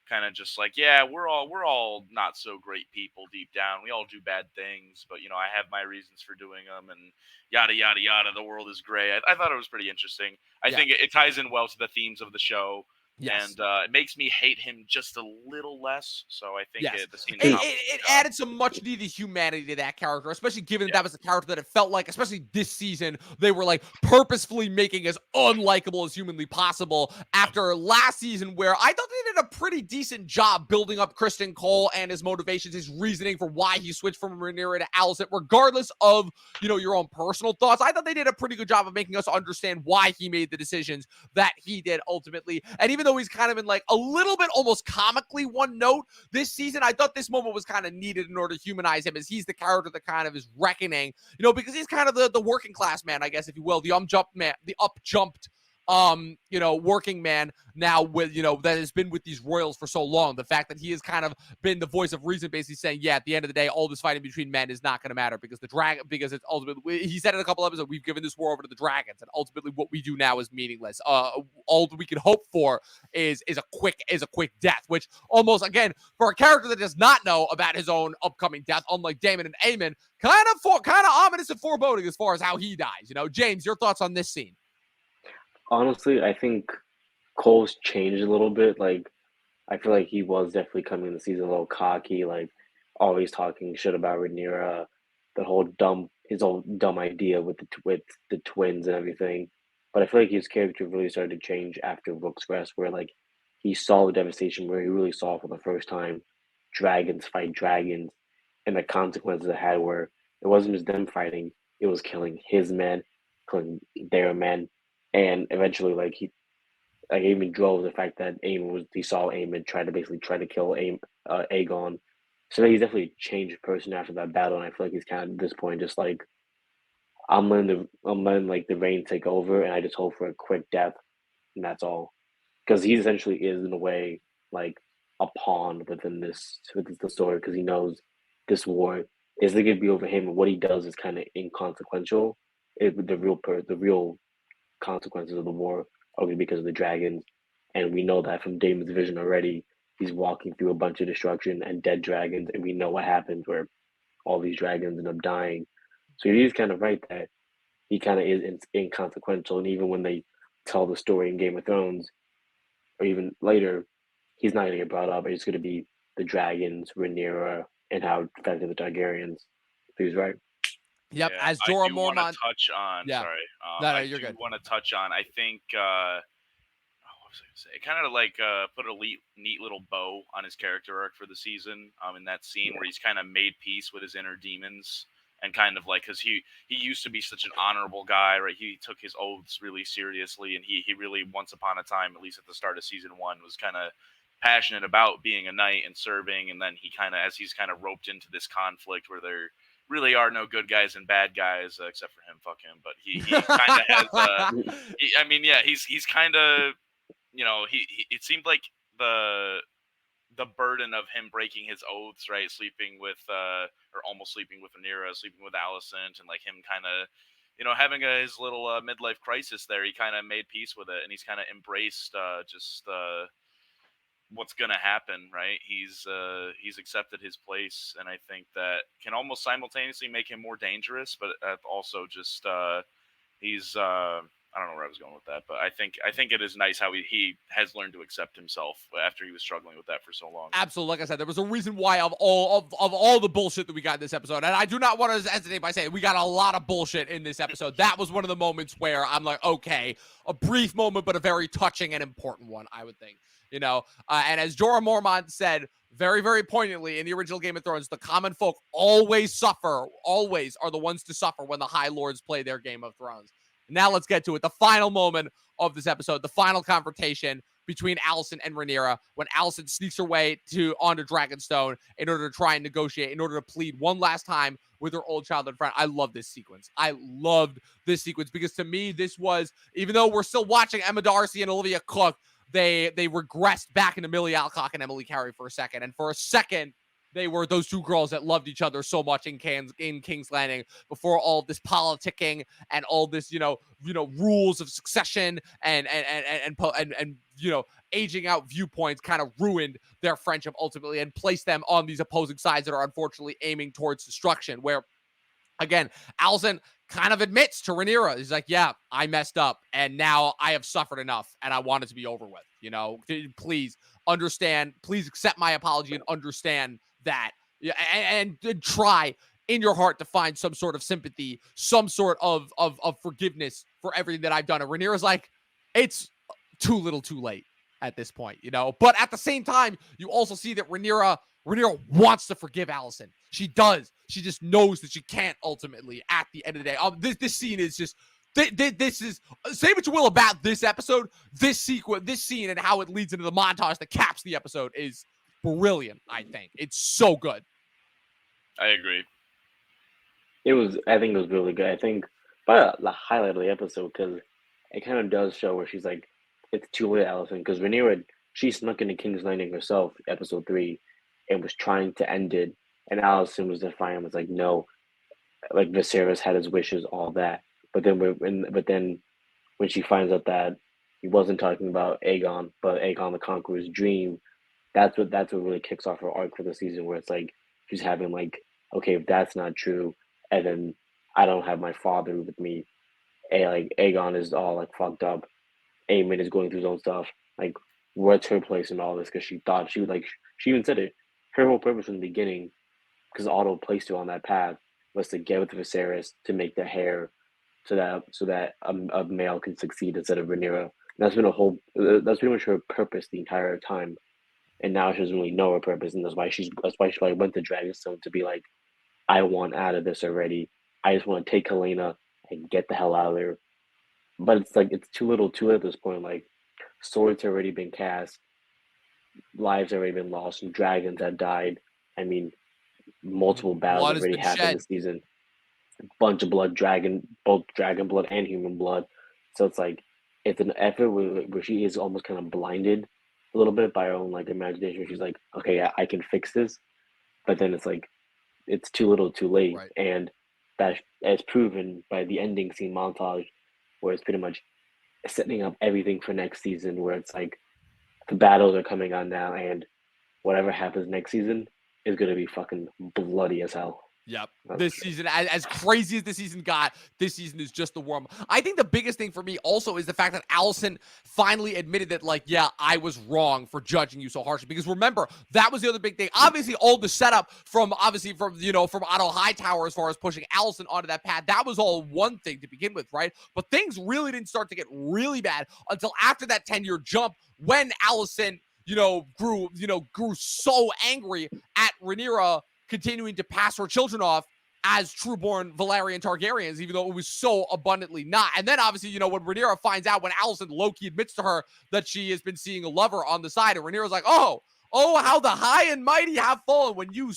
kind of just like, yeah, we're all not so great people deep down. We all do bad things, but I have my reasons for doing them, and yada yada yada. The world is gray. I thought it was pretty interesting. I think it ties in well to the themes of the show. Yes. And it makes me hate him just a little less. So I think the scene it added some much needed humanity to that character, especially given that was a character that it felt like, especially this season, they were like purposefully making as unlikable as humanly possible after last season, where I thought they did a pretty decent job building up Kristen Cole and his motivations, his reasoning for why he switched from Rhaenyra to Alicent, regardless of, your own personal thoughts. I thought they did a pretty good job of making us understand why he made the decisions that he did ultimately. And even though he's kind of in like a little bit almost comically one note this season, I thought this moment was kind of needed in order to humanize him, as he's the character that kind of is reckoning, because he's kind of the working class man, I guess, if you will, the up-jumped working man now with, that has been with these royals for so long. The fact that he has kind of been the voice of reason, basically saying, yeah, at the end of the day, all this fighting between men is not going to matter because because it's ultimately, he said in a couple episodes, we've given this war over to the dragons, and ultimately what we do now is meaningless. All that we can hope for is a quick death, which almost, again, for a character that does not know about his own upcoming death, unlike Daemon and Aemon, kind of ominous and foreboding as far as how he dies. James, your thoughts on this scene? Honestly, I think Cole's changed a little bit. Like, I feel like he was definitely coming in the season a little cocky, like always talking shit about Rhaenyra, his old dumb idea with the twins and everything. But I feel like his character really started to change after Rook's Rest, where like he saw the devastation, where he really saw for the first time dragons fight dragons, and the consequences it had, where it wasn't just them fighting, it was killing his men, killing their men. And eventually, like he even drove the fact that he saw Aemon try to kill Aegon. So he's definitely a changed person after that battle, and I feel like he's kind of at this point just like, I'm letting like the reign take over, and I just hope for a quick death, and that's all. Because he essentially is in a way like a pawn within the story, because he knows this war isn't going to be over him, and what he does is kind of inconsequential. The real consequences of the war are going to be because of the dragons, and we know that from Daemon's vision already. He's walking through a bunch of destruction and dead dragons, and we know what happens where all these dragons end up dying. So he's kind of right that he kind of is inconsequential, and even when they tell the story in Game of Thrones, or even later, he's not going to get brought up. It's going to be the dragons, Rhaenyra, and how it affected the Targaryens. So he's right. Yep, Yeah, as Jorah Mormont. I do want to touch on. Yeah. Sorry. No, you're good. I want to touch on. I think. What was I going to say? It kind of like put a neat little bow on his character arc for the season. In that scene where he's kind of made peace with his inner demons, and kind of like, because he used to be such an honorable guy, right? He took his oaths really seriously, and he really, once upon a time, at least at the start of season 1, was kind of passionate about being a knight and serving. And then as he's kind of roped into this conflict where there really are no good guys and bad guys, except for him. Fuck him. But he kind of has. He's kind of, he it seemed like the burden of him breaking his oaths, right? Sleeping with, or almost sleeping with Rhaenyra, sleeping with Alicent, and like him kind of, having his little midlife crisis there. He kind of made peace with it, and he's kind of embraced what's gonna happen, right? He's accepted his place, and I think that can almost simultaneously make him more dangerous, but also just he's I don't know where I was going with that, but I think it is nice how he has learned to accept himself after he was struggling with that for so long. Absolutely. Like I said, there was a reason why of all the bullshit that we got in this episode, and I do not want to hesitate by saying we got a lot of bullshit in this episode. That was one of the moments where I'm like, okay, a brief moment, but a very touching and important one, I would think. And as Jorah Mormont said very, very poignantly in the original Game of Thrones, the common folk always are the ones to suffer when the High Lords play their Game of Thrones. Now let's get to it. The final moment of this episode, the final confrontation between Alicent and Rhaenyra, when Alicent sneaks her way onto Dragonstone in order to try and negotiate, in order to plead one last time with her old childhood friend. I love this sequence. I loved this sequence because to me, this was, even though we're still watching Emma Darcy and Olivia Cook, they regressed back into Millie Alcock and Emily Carey for a second. And for a second, they were those two girls that loved each other so much in King's Landing before all this politicking and all this, rules of succession and aging out viewpoints kind of ruined their friendship ultimately and placed them on these opposing sides that are unfortunately aiming towards destruction. Where, again, Allison kind of admits to Rhaenyra, he's like, yeah, I messed up and now I have suffered enough and I want it to be over with. Please understand, please accept my apology and understand that, and try in your heart to find some sort of sympathy, some sort of forgiveness for everything that I've done. And Rhaenyra's like, it's too little too late at this point, but at the same time, you also see that Rhaenyra wants to forgive Allison. She does. She just knows that she can't ultimately at the end of the day. This scene is just, this is, say what you will about this episode, this scene and how it leads into the montage that caps the episode is brilliant, I think. It's so good. I agree. I think it was really good. I think probably the highlight of the episode, because it kind of does show where she's like, it's too late, Allison, because Rhaenyra, she snuck into King's Landing herself, episode 3, and was trying to end it, and Allison was defiant, was like, no, like Viserys had his wishes, all that. But then when she finds out that he wasn't talking about Aegon, but Aegon the Conqueror's dream, that's what really kicks off her arc for the season, where it's like she's having like, okay, if that's not true, and then I don't have my father with me, like Aegon is all like fucked up, Aemon is going through his own stuff, like what's her place in all this? Because she thought she even said it, her whole purpose from the beginning, because Otto placed her on that path, was to get with Viserys to make the heir, so that a male can succeed instead of Rhaenyra. That's pretty much her purpose the entire time, and now she doesn't really know her purpose, and that's why she like went to Dragonstone to be like, I want out of this already. I just want to take Helena and get the hell out of there. But it's like it's too little, too late at this point. Like swords already been cast, lives already been lost, and dragons have died. I mean, multiple battles Blood has already been happened shed. this season. A bunch of blood, both dragon blood and human blood. So it's like it's an effort where she is almost kind of blinded a little bit by her own like imagination. She's like, okay, I can fix this, but then it's like it's too little, too late, Right. and that is proven by the ending scene montage, where it's pretty much setting up everything for next season, where it's like the battles are coming on now, and whatever happens next season is gonna be fucking bloody as hell. Yep. That's This for sure. season, as crazy as this season got, this season is just the warm. I think the biggest thing for me also is the fact that Allison finally admitted that, like, yeah, I was wrong for judging you so harshly. Because remember, that was the other big thing. Obviously, all the setup from Otto Hightower as far as pushing Allison onto that path, that was all one thing to begin with, right? But things really didn't start to get really bad until after that 10-year jump, when Allison, grew so angry at Rhaenyra continuing to pass her children off as true-born Valerian Targaryens, even though it was so abundantly not. And then, obviously, when Rhaenyra finds out, when Allison Loki admits to her that she has been seeing a lover on the side, and Rhaenyra's like, oh, how the high and mighty have fallen when you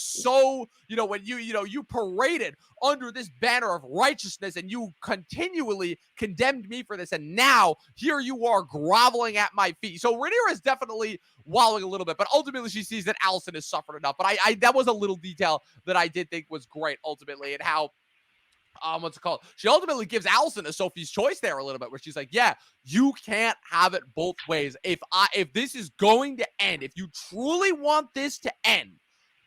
you paraded under this banner of righteousness and you continually condemned me for this. And now here you are groveling at my feet. So Rhaenyra is definitely wallowing a little bit, but ultimately she sees that Allison has suffered enough. But I that was a little detail that I did think was great ultimately, and how what's it called? She ultimately gives Allison a Sophie's choice there a little bit, where she's like, yeah, you can't have it both ways. If this is going to end, if you truly want this to end,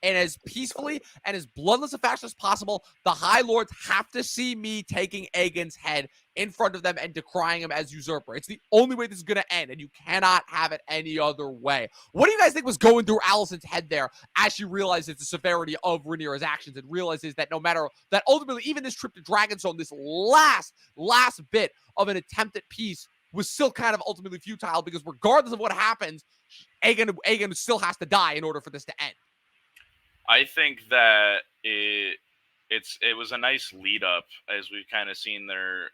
and as peacefully and as bloodless a fashion as possible, the High Lords have to see me taking Aegon's head in front of them and decrying him as usurper. It's the only way this is going to end, and you cannot have it any other way. What do you guys think was going through Allison's head there as she realizes the severity of Rhaenyra's actions and realizes that no matter that ultimately even this trip to Dragonstone, this last bit of an attempt at peace was still kind of ultimately futile, because regardless of what happens, Aegon still has to die in order for this to end. I think that it was a nice lead up, as we've kind of seen their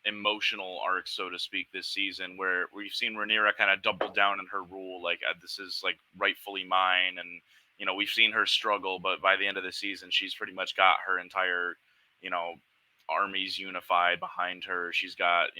emotional arc, so to speak, this season, where we've seen Rhaenyra kind of double down in her rule, like this is like rightfully mine, and we've seen her struggle, but by the end of the season, she's pretty much got her entire armies unified behind her. She's got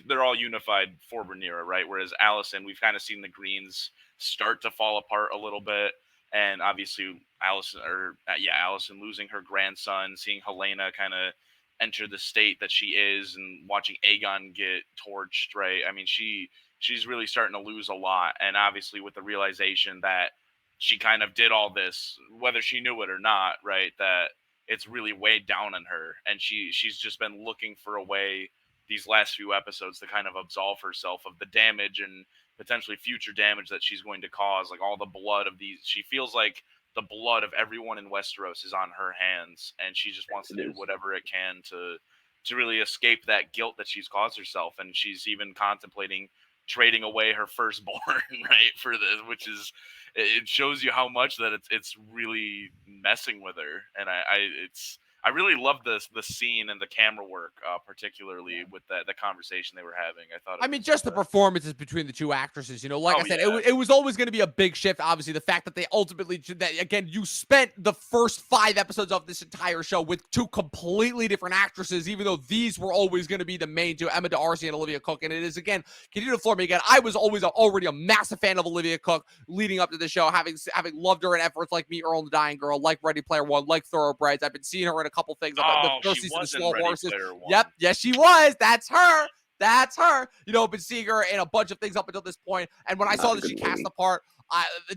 they're all unified for Rhaenyra, right? Whereas Allison, we've kind of seen the Greens start to fall apart a little bit. and obviously Allison losing her grandson, seeing Helena kind of enter the state that she is, and watching Aegon get torched, right? I mean, she's really starting to lose a lot, and obviously with the realization that she kind of did all this, whether she knew it or not, right? That it's really weighed down on her, and she's just been looking for a way these last few episodes to kind of absolve herself of the damage and potentially future damage that she's going to cause. Like all the blood of these, she feels like the blood of everyone in Westeros is on her hands, and she just wants to do whatever it can to really escape that guilt that she's caused herself. And she's even contemplating trading away her firstborn, right, for this, which is, it shows you how much that it's really messing with her. And I really love the scene and the camera work, particularly with the conversation they were having. I thought. I mean, just the performances between the two actresses, you know, like I said, yeah. it was always going to be a big shift. Obviously, the fact that they ultimately, that again, you spent the first 5 episodes of this entire show with 2 completely different actresses, even though these were always going to be the main 2, Emma D'Arcy and Olivia Cooke. And it is, again, continue to floor me again. I was always already a massive fan of Olivia Cooke leading up to the show, having loved her in efforts like Me, Earl and the Dying Girl, like Ready Player One, like Thoroughbreds. I've been seeing her in a couple things. The first season of Slow Horses. Yep, yes, she was. That's her. That's her. You know, been seeing her in a bunch of things up until this point. And when I saw that she cast the part,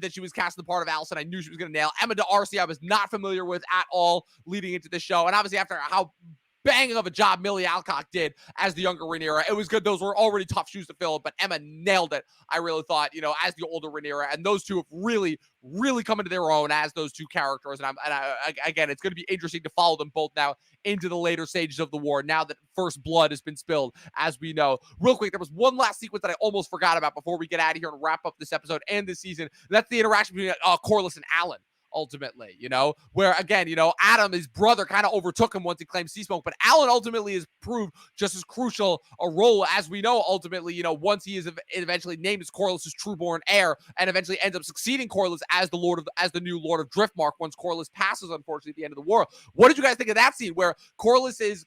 that she was casting the part of Allison, I knew she was going to nail. Emma D'Arcy, I was not familiar with at all leading into the show. And obviously, after how banging of a job Millie Alcock did as the younger Rhaenyra, it was good. Those were already tough shoes to fill, but Emma nailed it. I really thought, you know, as the older Rhaenyra, and those two have really come into their own as those 2 characters. And again, it's going to be interesting to follow them both now into the later stages of the war, now that first blood has been spilled, as we know. Real quick, there was one last sequence that I almost forgot about before we get out of here and wrap up this episode and this season. That's the interaction between Corlys and Alan. Ultimately, you know, where again, you know, Adam, his brother, kind of overtook him once he claimed sea smoke, but Alan ultimately has proved just as crucial a role as we know. Ultimately, you know, once he is eventually named as Corlys' trueborn heir, and eventually ends up succeeding Corlys as the new Lord of Driftmark once Corlys passes, unfortunately, at the end of the war. What did you guys think of that scene where Corlys is,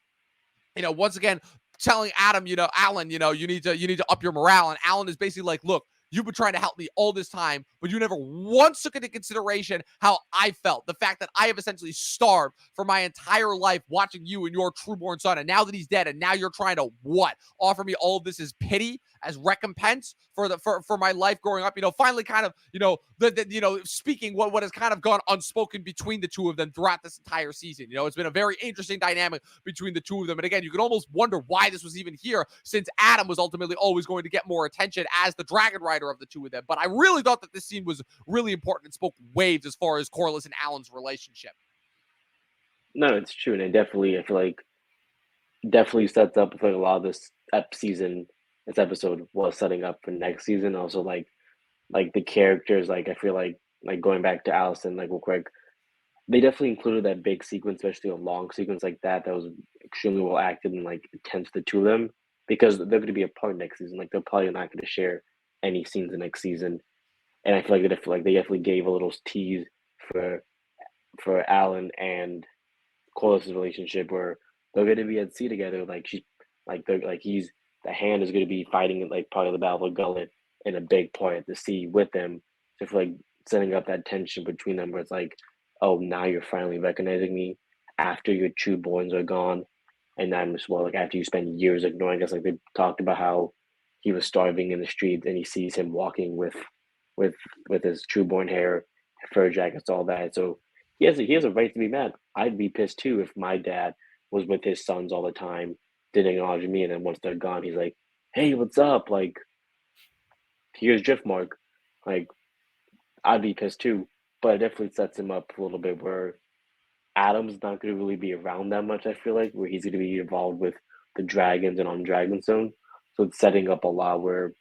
you know, once again telling Adam, you know, Alan, you know, you need to up your morale, and Alan is basically like, look, you've been trying to help me all this time, but you never once took into consideration how I felt. The fact that I have essentially starved for my entire life watching you and your trueborn son, and now that he's dead, and now you're trying to what? Offer me all of this as pity, as recompense for my life growing up. You know, finally kind of, you know, speaking what has kind of gone unspoken between the two of them throughout this entire season. You know, it's been a very interesting dynamic between the two of them. And again, you could almost wonder why this was even here, since Adam was ultimately always going to get more attention as the dragon rider of the two of them. But I really thought that this scene was really important and spoke waves as far as Corlys and Alan's relationship. No, it's true. And I feel like definitely sets up for a lot of this episode was setting up for next season. Also, like the characters, like I feel like going back to Allison, like real quick, they definitely included that big sequence, especially a long sequence like that was extremely well acted and like intense, the two of them, because they're going to be a part next season. Like they're probably not going to share any scenes the next season, and I feel like they definitely gave a little tease for Alan and Corlys' relationship, where they're going to be at sea together. The Hand is going to be fighting like part of the Battle of Gullet in a big part at the sea with them. So I feel like setting up that tension between them, where it's like, oh, now you're finally recognizing me after your true borns are gone, and I'm as well, like after you spend years ignoring us. Like they talked about how he was starving in the streets, and he sees him walking with his trueborn hair, fur jackets, all that. So he has a right to be mad. I'd be pissed too if my dad was with his sons all the time, didn't acknowledge me, and then once they're gone, he's like, "Hey, what's up? Like, here's Driftmark." Like, I'd be pissed too. But it definitely sets him up a little bit where Adam's not going to really be around that much. I feel like where he's going to be involved with the dragons and on Dragonstone. So it's setting up a lot where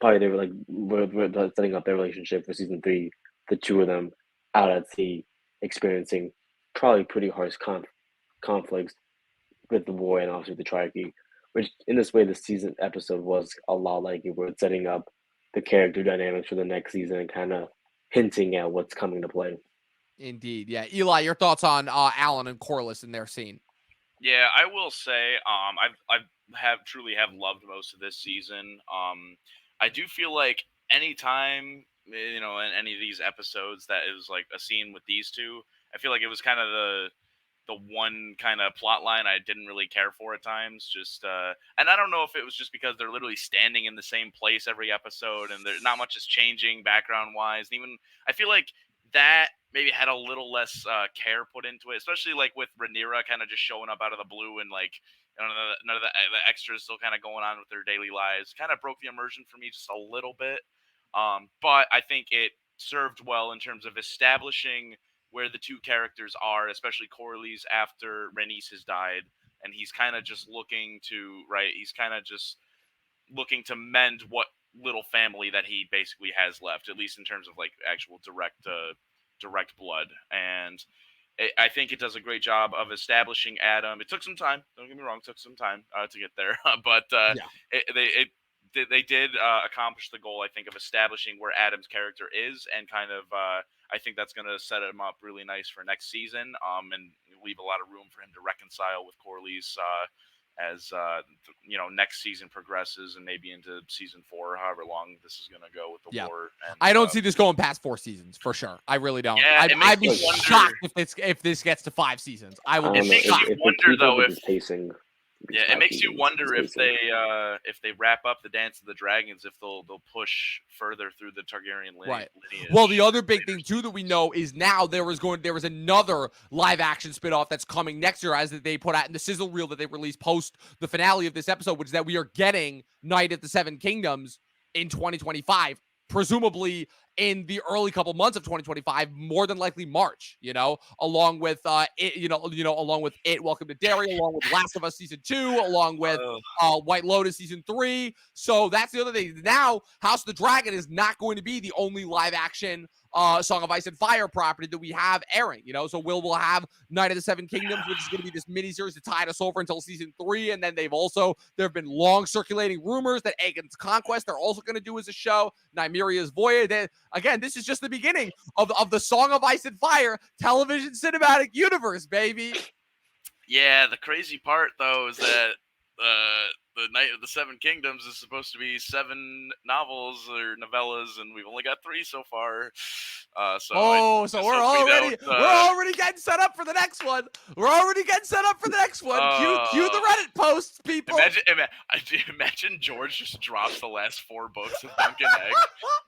probably they were like we're setting up their relationship for season 3. The two of them out at sea, experiencing probably pretty harsh conflicts with the war and also the Triarchy, which in this way the season episode was a lot like it, where it's setting up the character dynamics for the next season and kind of hinting at what's coming to play. Indeed, yeah. Eli, your thoughts on Alan and Corlys in their scene? Yeah, I will say, I truly have loved most of this season. I do feel like anytime in any of these episodes that is like a scene with these two. I feel like it was kind of the one kind of plot line I didn't really care for at times. And I don't know if it was just because they're literally standing in the same place every episode and there not much is changing background wise. And even I feel like that maybe had a little less care put into it, especially like with Rhaenyra kind of just showing up out of the blue and like none of the extras still kind of going on with their daily lives. Kind of broke the immersion for me just a little bit. But I think it served well in terms of establishing where the two characters are, especially Corley's after Rhaenys has died, and he's kind of just looking to mend what little family that he basically has left, at least in terms of like actual direct blood. And I think it does a great job of establishing Adam. It took some time. Don't get me wrong, it took some time to get there, but they did accomplish the goal, I think, of establishing where Adam's character is, and kind of I think that's going to set him up really nice for next season, and leave a lot of room for him to reconcile with Corlys as next season progresses, and maybe into season 4, however long this is going to go with the war. And, I don't see this going past 4 seasons for sure. I really don't. Yeah, I'd be shocked if this gets to 5 seasons. I would. It makes you wonder though if pacing. Yeah, it makes you wonder if they wrap up the Dance of the Dragons, if they'll push further through the Targaryen lineage. Well, the other big thing too that we know is now there was another live action spinoff that's coming next year, as they put out in the sizzle reel that they released post the finale of this episode, which is that we are getting Night at the Seven Kingdoms in 2025, presumably in the early couple months of 2025, more than likely March, along with along with Welcome to Derry, along with Last of Us season 2, along with White Lotus season 3. So that's the other thing. Now, House of the Dragon is not going to be the only live action Song of Ice and Fire property that we have airing, So we'll have Night of the Seven Kingdoms, which is going to be this miniseries to tide us over until season 3. And then there have been long circulating rumors that Aegon's Conquest they're also going to do as a show. Nymeria's Voyage. Again, this is just the beginning of the Song of Ice and Fire television cinematic universe, baby. Yeah, the crazy part though is that the Night of the Seven Kingdoms is supposed to be 7 novels or novellas, and we've only got 3 so far. So we're already getting set up for the next one. Cue the Reddit posts, people. Imagine George just drops the last 4 books of Duncan Egg,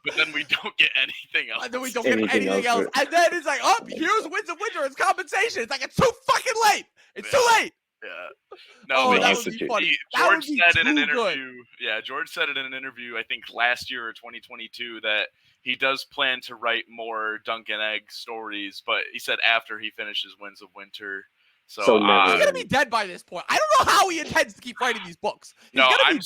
but then we don't get anything else. And then we don't get anything else. And then it's like, oh, here's Winds of Winter. It's compensation. It's like, it's too fucking late. It's too late. Yeah. No, that would be funny. George said in an interview. Yeah, George said it in an interview, I think last year or 2022, that he does plan to write more Duncan Egg stories, but he said after he finishes Winds of Winter. So he's gonna be dead by this point. I don't know how he intends to keep writing these books. I'm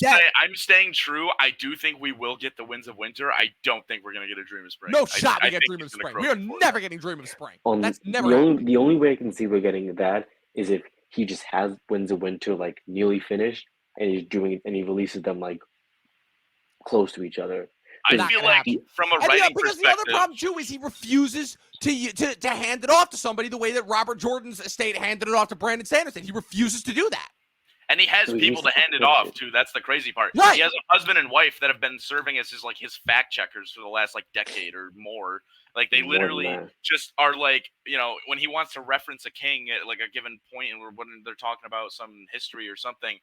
staying true. I do think we will get the Winds of Winter. I don't think we're gonna get a Dream of Spring. No shot we get Dream of Spring. We are never getting Dream of Spring. That's never the only way I can see we're getting that is if he just has Winds of Winter like nearly finished, and he's doing it, and he releases them like close to each other. I feel like from a writing because perspective, the other problem too is he refuses to hand it off to somebody the way that Robert Jordan's estate handed it off to Brandon Sanderson. He refuses to do that. And he has people to hand it off to. That's the crazy part. Right. He has a husband and wife that have been serving as his fact checkers for the last decade or more. Like they literally just are when he wants to reference a king at a given point, and when they're talking about some history or something,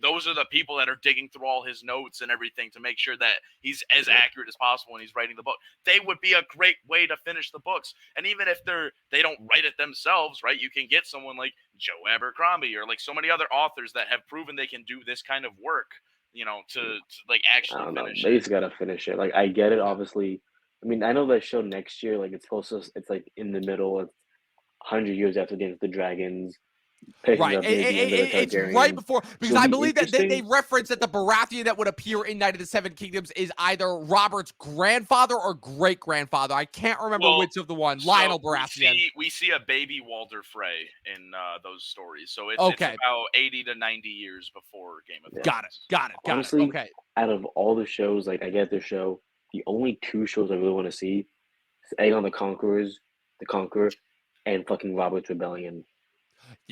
those are the people that are digging through all his notes and everything to make sure that he's as accurate as possible when he's writing the book. They would be a great way to finish the books. And even if they don't write it themselves, right? You can get someone like Joe Abercrombie or so many other authors that have proven they can do this kind of work, to actually finish it. They just gotta finish it. I get it, obviously. I mean, I know that show next year, it's supposed to, it's in the middle of 100 years after Dance of the Dragons. Right. It's right before, because I believe that they reference that the Baratheon that would appear in Night of the Seven Kingdoms is either Robert's grandfather or great-grandfather. I can't remember which of the one. Lionel Baratheon. We see a baby Walder Frey in those stories. So it's about 80 to 90 years before Game of Thrones. Got it. Honestly, okay. Out of all the shows, I get the show, the only 2 shows I really want to see is Aegon the Conqueror, and fucking Robert's Rebellion.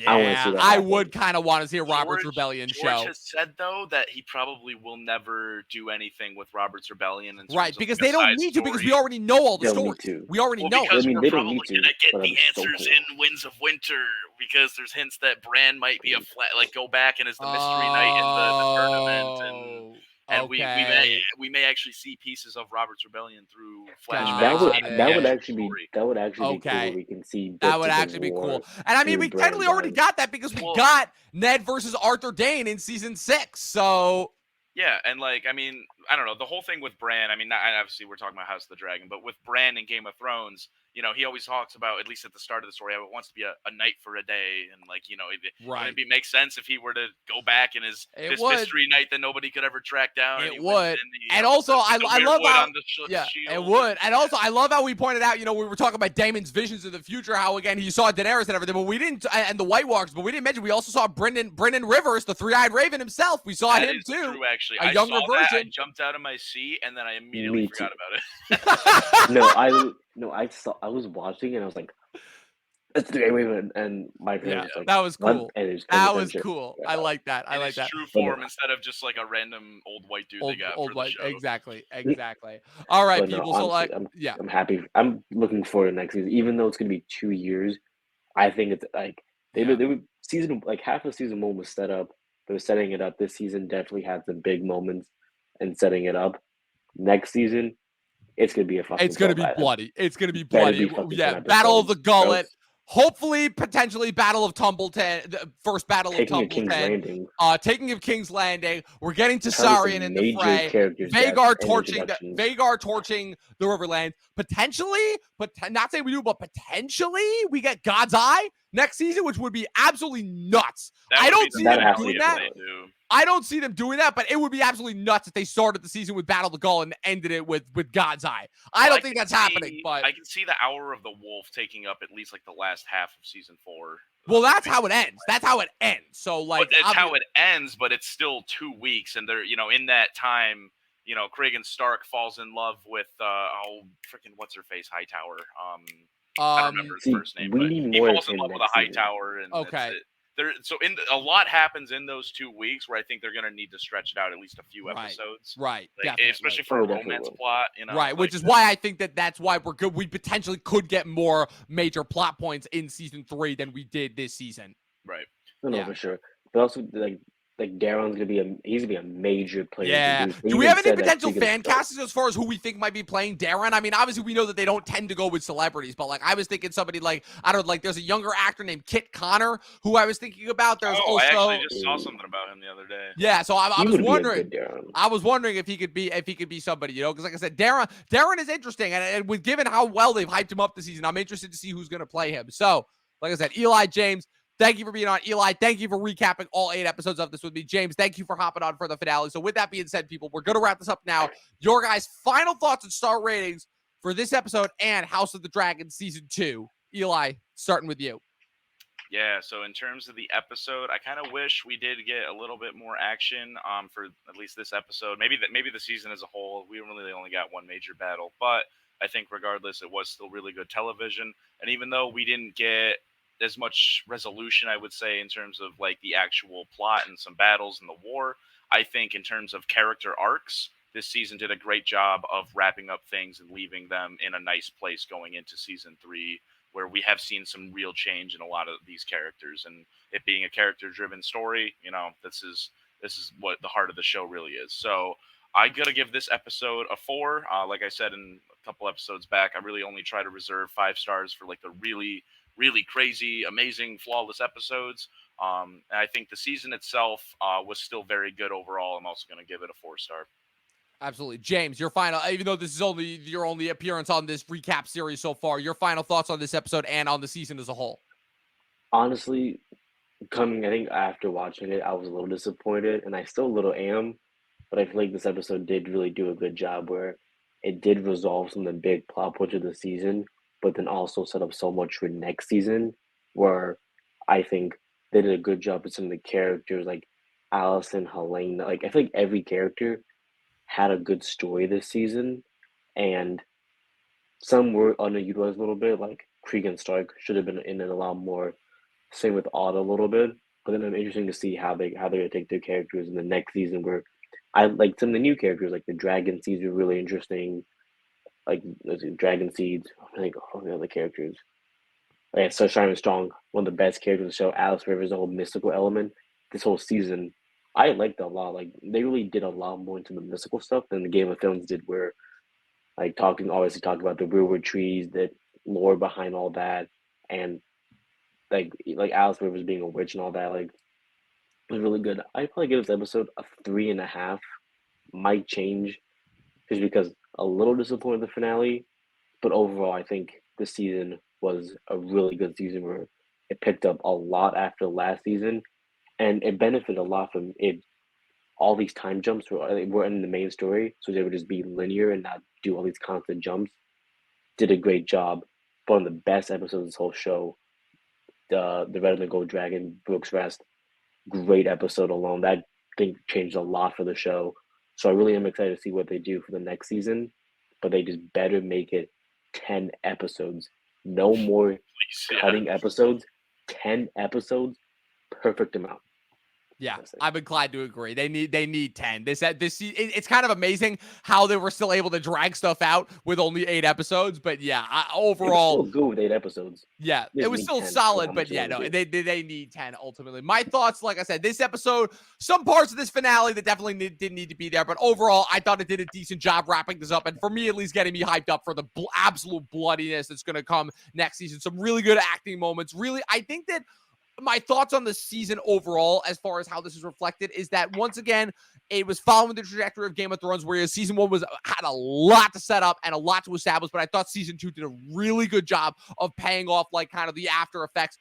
I want to see Yeah, that I happen. would kind of want to see a Robert's Rebellion George show. has said though that he probably will never do anything with Robert's Rebellion in terms Right, of because like a they don't side need to, because we story. already know all the They don't need stories. to. We already Well, know. because I mean, we're they don't probably need to, gonna get but the it's so answers cool. in Winds of Winter, because there's hints that Bran might be a like go back and is the mystery knight in the tournament, and okay. we may actually see pieces of Robert's Rebellion through Got flashbacks it. and That the would actual actually be story. be cool. Okay. We can see That bits would of the actually be war cool. And I mean, through we technically already Bran's got that because we got Ned versus Arthur Dane in season 6. So Yeah, and like, I mean, I don't know, the whole thing with Bran, I mean, obviously we're talking about House of the Dragon, but with Bran in Game of Thrones, you know, he always talks about, at least at the start of the story, how it wants to be a knight for a day, and like, you know, wouldn't it make sense if he were to go back and is this mystery knight that nobody could ever track down? It and would. And also, I love how, yeah, shield. it would. And also, I love how we pointed out, you know, we were talking about Daemon's visions of the future, how, again, he saw Daenerys and everything, but we didn't, and the White Walkers, but we didn't mention, we also saw Brendan Rivers, the three-eyed raven himself. We saw him, too. True, actually. A younger saw that, version. I jumped out of my seat, and then I immediately forgot about it. I was watching and I was like, "That's the Raven," and my parents was like, that was cool. That was cool. Yeah. I like that. I in like his that. true form instead of just like a random old white dude they got for the show. Exactly. All right, But people. no, So honestly, I'm happy. I'm looking forward to next season, even though it's gonna be 2 years. I think it's like they were season like half of season 1 was set up. They were setting it up. This season definitely had some big moments and setting it up. Next season, it's gonna be a fucking. It's gonna be bloody. It's gonna be bloody. Yeah, Battle of the Gullet. Hopefully, potentially, Battle of Tumbleton. The first Battle of Tumbleton. Taking of King's Landing. We're getting Tessarion in the fray. Vagar torching the Riverland. Potentially, but not saying we do, but potentially we get God's Eye next season, which would be absolutely nuts. I don't see them doing that. I don't see them doing that, but it would be absolutely nuts if they started the season with Battle of the Gullet and ended it with God's Eye. I don't think that's happening, but I can see the Hour of the Wolf taking up at least like the last half of season 4. Well, that's how it ends. That's how it ends. So like, that's how it ends, but it's still 2 weeks, and they're, you know, in that time, you know, Cregan Stark falls in love with freaking what's her face Hightower. I don't remember his first name, but he falls in love with a Hightower, and so a lot happens in those 2 weeks where I think they're going to need to stretch it out at least a few episodes, right? Like, especially for a romance plot, you know, right? Which is why I think that's why we're good. We potentially could get more major plot points in season 3 than we did this season, right? No, for sure. But also, like Darren's gonna be a major player. Yeah. Do we have any potential fan casts as far as who we think might be playing Darren? I mean, obviously we know that they don't tend to go with celebrities, but like I was thinking somebody like, I don't know, like there's a younger actor named Kit Connor who I was thinking about. There's also I actually just saw something about him the other day. Yeah, so I was wondering if he could be somebody, you know, because like I said, Darren is interesting, and with given how well they've hyped him up this season, I'm interested to see who's gonna play him. So, like I said, Eli James. Thank you for being on, Eli. Thank you for recapping all 8 episodes of this with me. James, thank you for hopping on for the finale. So with that being said, people, we're going to wrap this up now. Your guys' final thoughts and star ratings for this episode and House of the Dragon Season 2. Eli, starting with you. Yeah, so in terms of the episode, I kind of wish we did get a little bit more action for at least this episode. Maybe the season as a whole. We really only got one major battle, but I think regardless, it was still really good television. And even though we didn't get as much resolution, I would say, in terms of like the actual plot and some battles in the war, I think in terms of character arcs, this season did a great job of wrapping up things and leaving them in a nice place going into season 3, where we have seen some real change in a lot of these characters, and it being a character-driven story, you know, this is what the heart of the show really is. So I gotta give this episode a 4. Like I said in a couple episodes back, I really only try to reserve 5 stars for like the really crazy, amazing, flawless episodes. And I think the season itself was still very good overall. I'm also going to give it a 4-star. Absolutely. James, your final, even though this is only your only appearance on this recap series so far, your final thoughts on this episode and on the season as a whole. Honestly, I think after watching it, I was a little disappointed, and I still a little am, but I feel like this episode did really do a good job where it did resolve some of the big plot points of the season, but then also set up so much for next season, where I think they did a good job with some of the characters, like Allison, Helena. Like, I feel like every character had a good story this season, and some were underutilized a little bit, like Cregan Stark should have been in it a lot more. Same with Odd a little bit, but then I'm interesting to see how they're gonna take their characters in the next season. Where I like some of the new characters, like the Dragon Seeds are really interesting. Like there's Dragon Seeds. I think all the other characters. Yeah, Sunshine and Strong, one of the best characters in the show. Alice Rivers, the whole mystical element. This whole season, I liked it a lot. Like they really did a lot more into the mystical stuff than the Game of Thrones did. Where like talking about the rearward trees, the lore behind all that, and like Alice Rivers being a witch and all that. Like it was really good. I'd probably give this episode a 3.5. Might change just because a little disappointed in the finale, but overall, I think this season was a really good season where it picked up a lot after last season, and it benefited a lot from it. All these time jumps were in the main story, so they would just be linear and not do all these constant jumps. Did a great job. One of the best episodes of this whole show. The Red and the Gold Dragon, Brooks Rest, great episode alone. That thing changed a lot for the show. So I really am excited to see what they do for the next season, but they just better make it 10 episodes. No more cutting episodes. 10 episodes, perfect amount. Yeah, I'm inclined to agree. They need 10. It's kind of amazing how they were still able to drag stuff out with only 8 episodes. But yeah, overall, it was still good with 8 episodes. Yeah, it was still solid. But yeah, no, they need 10 ultimately. My thoughts, like I said, this episode, some parts of this finale that definitely didn't need to be there. But overall, I thought it did a decent job wrapping this up, and for me at least, getting me hyped up for the absolute bloodiness that's going to come next season. Some really good acting moments. Really, I think that my thoughts on the season overall, as far as how this is reflected, is that once again, it was following the trajectory of Game of Thrones, whereas season 1 had a lot to set up and a lot to establish. But I thought season 2 did a really good job of paying off, like kind of the after effects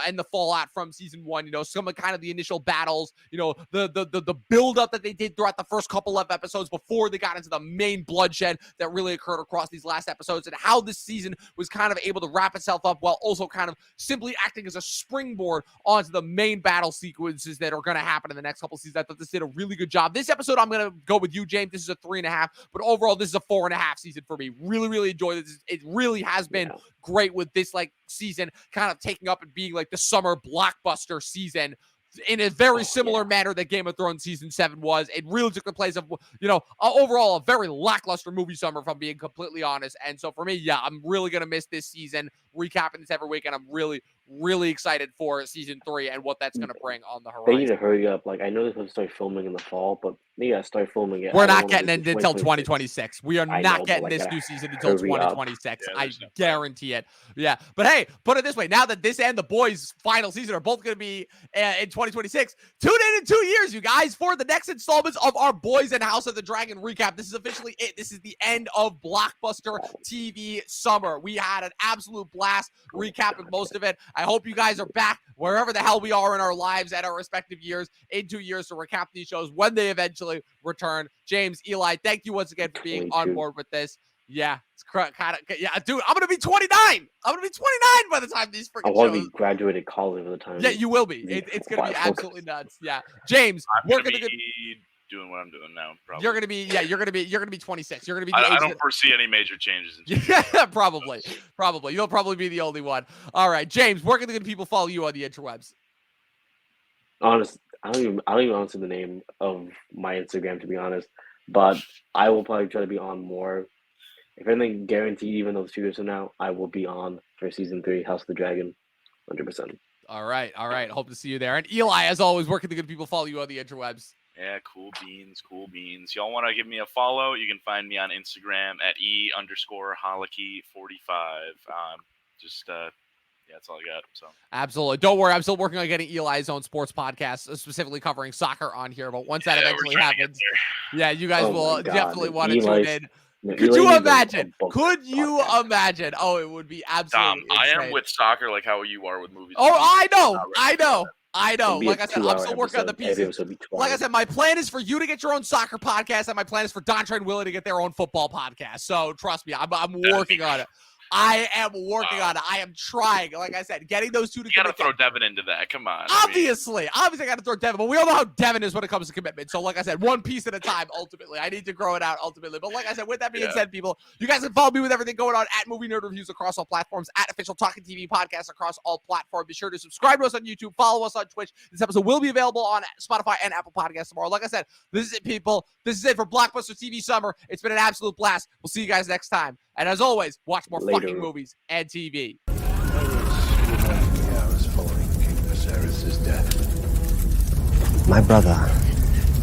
and the fallout from season 1. You know, some of kind of the initial battles. You know, the build up that they did throughout the first couple of episodes before they got into the main bloodshed that really occurred across these last episodes, and how this season was kind of able to wrap itself up while also kind of simply acting as a springboard onto the main battle sequences that are going to happen in the next couple of seasons. I thought this did a really good job. This episode, I'm going to go with you, James. This is a 3.5, but overall, this is a 4.5 season for me. Really, really enjoyed this. It really has been great with this like season kind of taking up and being like the summer blockbuster season in a very similar manner that Game of Thrones season 7 was. It really took the place of, you know, overall a very lackluster movie summer, if I'm being completely honest. And so for me, yeah, I'm really going to miss this season, recapping this every week, and I'm really, really excited for season 3 and what that's going to bring on the horizon. They need to hurry up. Like, I know they're supposed to start filming in the fall, but they got to start filming it. We're not getting it until 2026. We are not getting this new season until 2026. I guarantee it. Yeah. But hey, put it this way. Now that this and The Boys' final season are both going to be in 2026, tune in 2 years, you guys, for the next installments of our Boys and House of the Dragon recap. This is officially it. This is the end of Blockbuster TV summer. We had an absolute blast recapping most of it. I hope you guys are back wherever the hell we are in our lives at our respective years in 2 years to recap these shows when they eventually return. James, Eli, thank you once again for being on board with this. Yeah, it's kind of, yeah, dude, I'm going to be 29. I'm going to be 29 by the time these freaking shows. I want to be graduated college by the time. Yeah, you will be. It's going to be absolutely nuts. Yeah. James, we're going to be doing what I'm doing now. Probably. You're gonna be 26. You're gonna be. I don't foresee any major changes. Yeah, probably. You'll probably be the only one. All right, James, where can the good people follow you on the interwebs? Honest, I don't even answer the name of my Instagram, to be honest. But I will probably try to be on more. If anything, guaranteed, even though it's 2 years from now, I will be on for season 3, House of the Dragon, 100%. All right. Hope to see you there. And Eli, as always, where can the good people follow you on the interwebs? Yeah, cool beans. Y'all want to give me a follow? You can find me on Instagram at @E_Holicky45. Yeah, that's all I got. So absolutely, don't worry. I'm still working on getting Eli's own sports podcast, specifically covering soccer on here. But once that eventually happens, yeah, you guys will definitely want to tune in. Could you imagine? Oh, it would be absolutely I am with soccer like how you are with movies. Oh, I know. Like I said, I'm still working on the pieces. Like I said, my plan is for you to get your own soccer podcast, and my plan is for Dontre and Willie to get their own football podcast. So trust me, I'm working on it. I am working on it. I am trying. Like I said, getting those two to You got to commit. throw Devin into that. Come on. Obviously, I got to throw Devin, but we all know how Devin is when it comes to commitment. So, like I said, one piece at a time. Ultimately, I need to grow it out. Ultimately, but like I said, with that being said, people, you guys can follow me with everything going on at Movie Nerd Reviews across all platforms, at Official Talking TV Podcast across all platforms. Be sure to subscribe to us on YouTube, follow us on Twitch. This episode will be available on Spotify and Apple Podcasts tomorrow. Like I said, this is it, people. This is it for Blockbuster TV Summer. It's been an absolute blast. We'll see you guys next time. And as always, watch more fucking movies and TV. My brother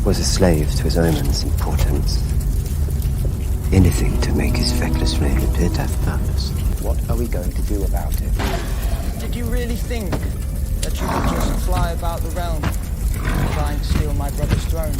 was a slave to his omens and portents. Anything to make his feckless flame appear to have purpose. What are we going to do about it? Did you really think that you could just fly about the realm, trying to steal my brother's throne?